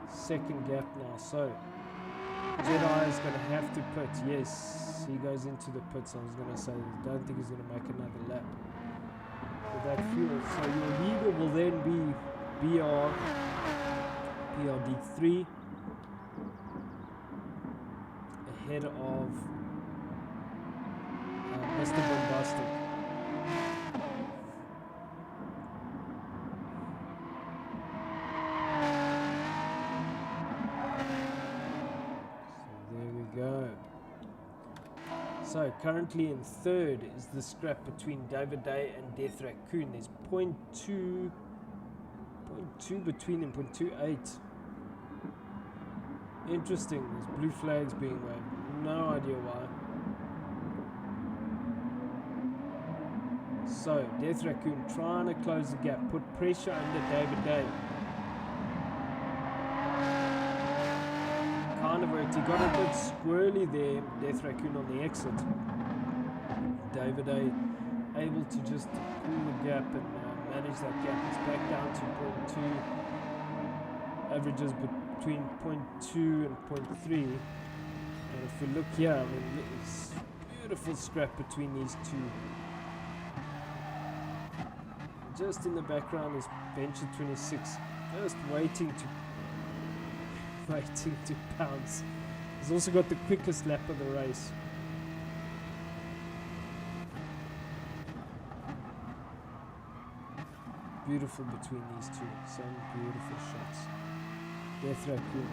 Second gap now, so Jedi is going to have to pit. Yes, he goes into the pits. I was going to say, I don't think he's going to make another lap with that fuel. So your leader will then be PRD3 ahead of Mr. Bombastic. So there we go. So currently in third is the scrap between David Day and Death Raccoon. There's 0.2 between them, 0.28. Interesting, there's blue flags being waved. No idea why. So Death Raccoon trying to close the gap, put pressure under David Day. Kind of worked. He got a bit squirrely there, Death Raccoon, on the exit. David Day able to just pull the gap and manage that gap. It's back down to 0.2. Averages between 0.2 and 0.3. And if we look here, I mean, it's beautiful scrap between these two. Just in the background is Venture 26, just waiting to pounce. He's also got the quickest lap of the race. Beautiful between these two, some beautiful shots. Death Raccoon.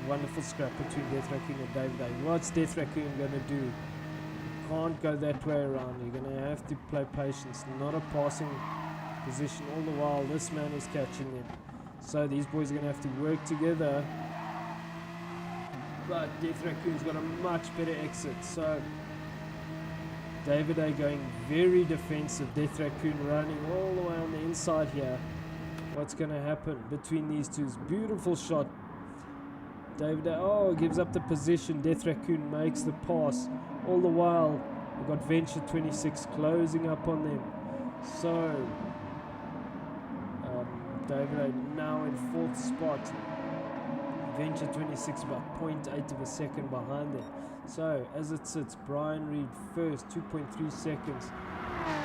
Wonderful scrap between Death Raccoon and David Day. What's Death Raccoon going to do? Can't go that way around. You're going to have to play patience. Not a passing position all the while. This man is catching them. So these boys are going to have to work together. But Death Raccoon's got a much better exit. So David Day going very defensive. Death Raccoon running all the way on the inside here. What's going to happen between these two? Beautiful shot. David Day, gives up the position. Death Raccoon makes the pass. All the while, we've got Venture 26 closing up on them. So, David Day now in 4th spot. Venture 26 about 0.8 of a second behind them. So, as it sits, Brian Reed first, 2.3 seconds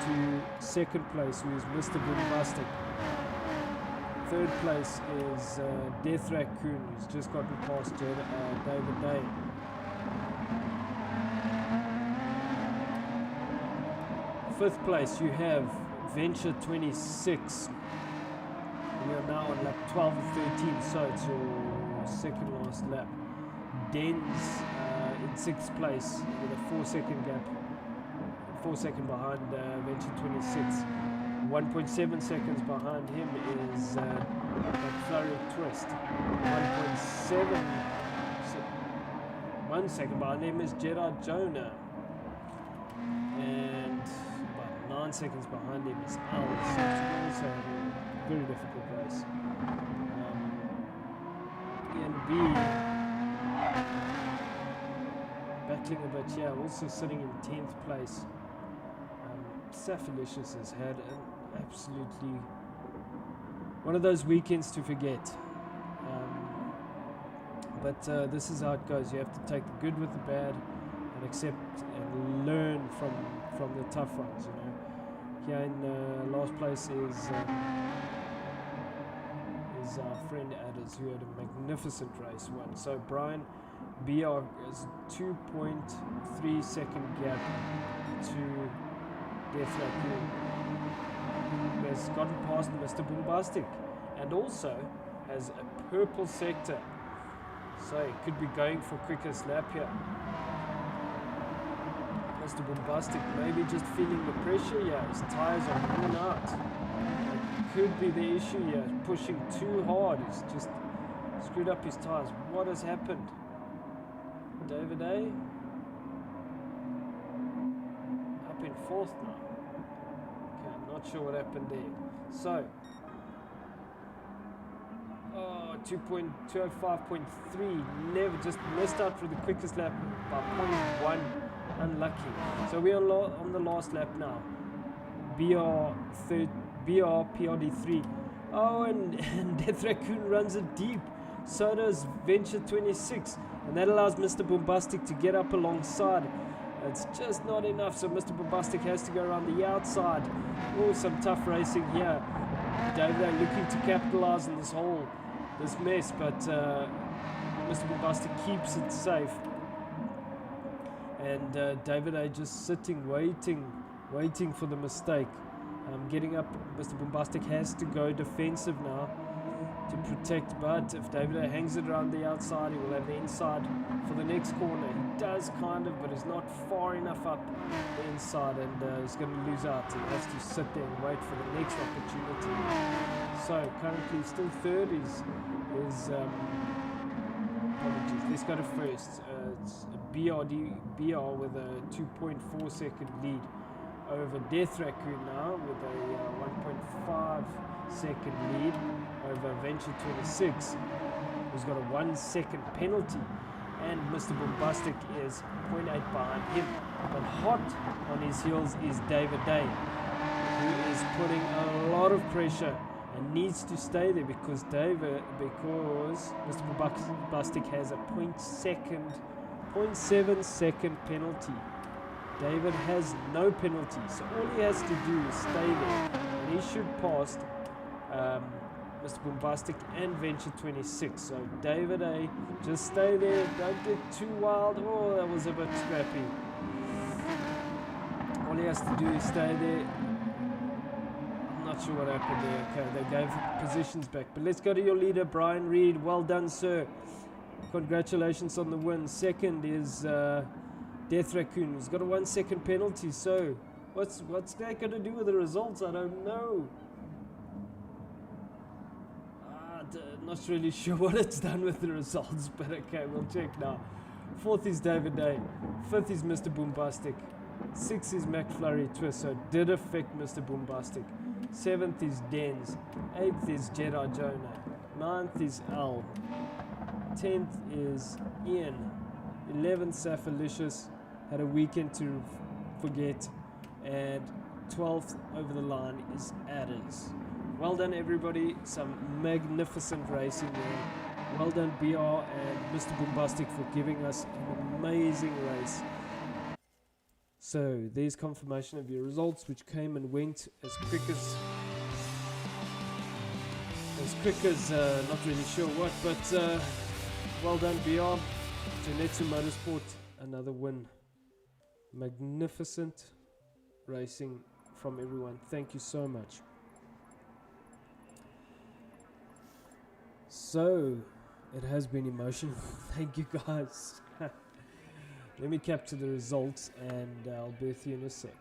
to second place, who is Mr. Boombastic. Third place is Death Raccoon, who's just gotten past David Day. Fifth place, you have Venture 26. We are now on lap 12 and 13, so it's your second last lap. Denz in 6th place with a 4-second gap. 1.4 seconds behind Venture 26. 1.7 seconds behind him is McFlurry Twist. 1.7 1 second behind him is Jedi Jonah. And about 9 seconds behind him is Al. So it's also a very difficult race. Ian B battling a bit here, also sitting in 10th place. Safilicious has had an absolutely one of those weekends to forget. But this is how it goes. You have to take the good with the bad and accept and learn from the tough ones, you know. Here in last place is our friend Adders, who had a magnificent race win. So Brian BR is 2.3 second gap to Death Raccoon, who has gotten past Mr. Bombastic and also has a purple sector. So he could be going for quickest lap here. Mr. Bombastic maybe just feeling the pressure here. His tyres are worn out. That could be the issue here. Pushing too hard. He's just screwed up his tyres. What has happened? David A. Up in 4th now. Okay, I'm not sure what happened there. So 2.205.3, never, just missed out for the quickest lap by 0.1, unlucky. So we're on the last lap now. PRD3. Oh, and Death Raccoon runs it deep. So does Venture 26, and that allows Mr. Bombastic to get up alongside. It's just not enough, so Mr. Bombastic has to go around the outside. Oh, some tough racing here. David looking to capitalize on this mess, but Mr. Bombastic keeps it safe. And David A just sitting, waiting for the mistake. Getting up, Mr. Bombastic has to go defensive now to protect, but if David A hangs it around the outside, he will have the inside for the next corner. He does kind of, but he's not far enough up the inside, and he's going to lose out. He has to sit there and wait for the next opportunity. So currently still third is apologies, let's go to first. It's BR with a 2.4 second lead over Death Raccoon now with a 1.5 second lead over Venture 26, who's got a 1 second penalty, and Mr. Bombastic is 0.8 behind him. But hot on his heels is David Day, who is putting a lot of pressure and needs to stay there because Mr. Bombastic has a 0.7 second penalty. David has no penalty, so all he has to do is stay there, and he should pass Mr. Bombastic and Venture 26. So David A, just stay there, don't get too wild. Oh, that was a bit scrappy. All he has to do is stay there. I'm not sure what happened there. Okay, they gave positions back. But let's go to your leader, Brian Reed. Well done, sir. Congratulations on the win. Second is Death Raccoon. He's got a 1 second penalty. So what's that going to do with the results? I don't know. Not really sure what it's done with the results, but okay, we'll check now. 4th is David Day. 5th is Mr. Bombastic. 6th is McFlurry Twist, so it did affect Mr. Bombastic. 7th is Dens. 8th is Jedi Jonah. 9th is Al. 10th is Ian. 11th Safilicious, had a weekend to forget. And 12th over the line is Adders. Well done, everybody. Some magnificent racing there. Well done, BR and Mr. Bombastic, for giving us an amazing race. So there's confirmation of your results, which came and went as quick as not really sure what, but well done, BR. Genetsu Motorsport, another win. Magnificent racing from everyone. Thank you so much. So, it has been emotional. Thank you, guys. Let me capture the results and I'll birth you in a sec.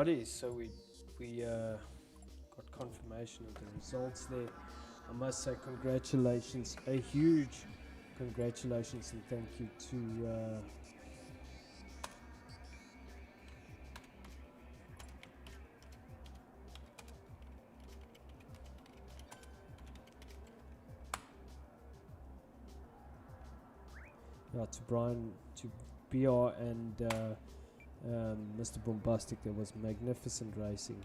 everybody. So we got confirmation of the results there. I must say congratulations, a huge congratulations and thank you to to Brian, to BR and Mr. Bombastic. There was magnificent racing.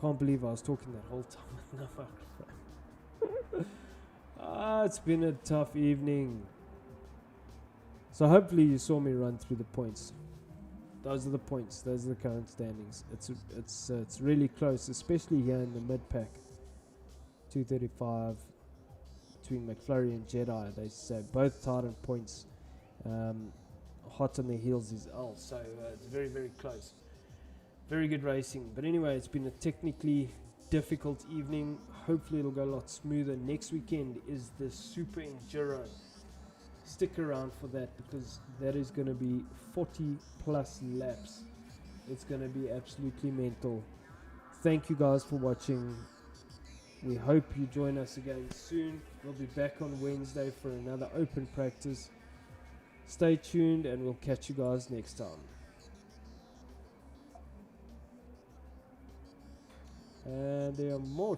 Can't believe I was talking that whole time with no microphone. It's been a tough evening. So hopefully you saw me run through the points. Those are the points. Those are the current standings. It's really close, especially here in the mid pack. 235 between McFlurry and Jedi. They say both tied on points. Hot on their heels is L. So it's very, very close. Very good racing. But anyway, it's been a technically difficult evening. Hopefully it'll go a lot smoother. Next weekend is the Super Enduro. Stick around for that because that is going to be 40 plus laps. It's going to be absolutely mental. Thank you guys for watching. We hope you join us again soon. We'll be back on Wednesday for another open practice. Stay tuned and we'll catch you guys next time. And there are more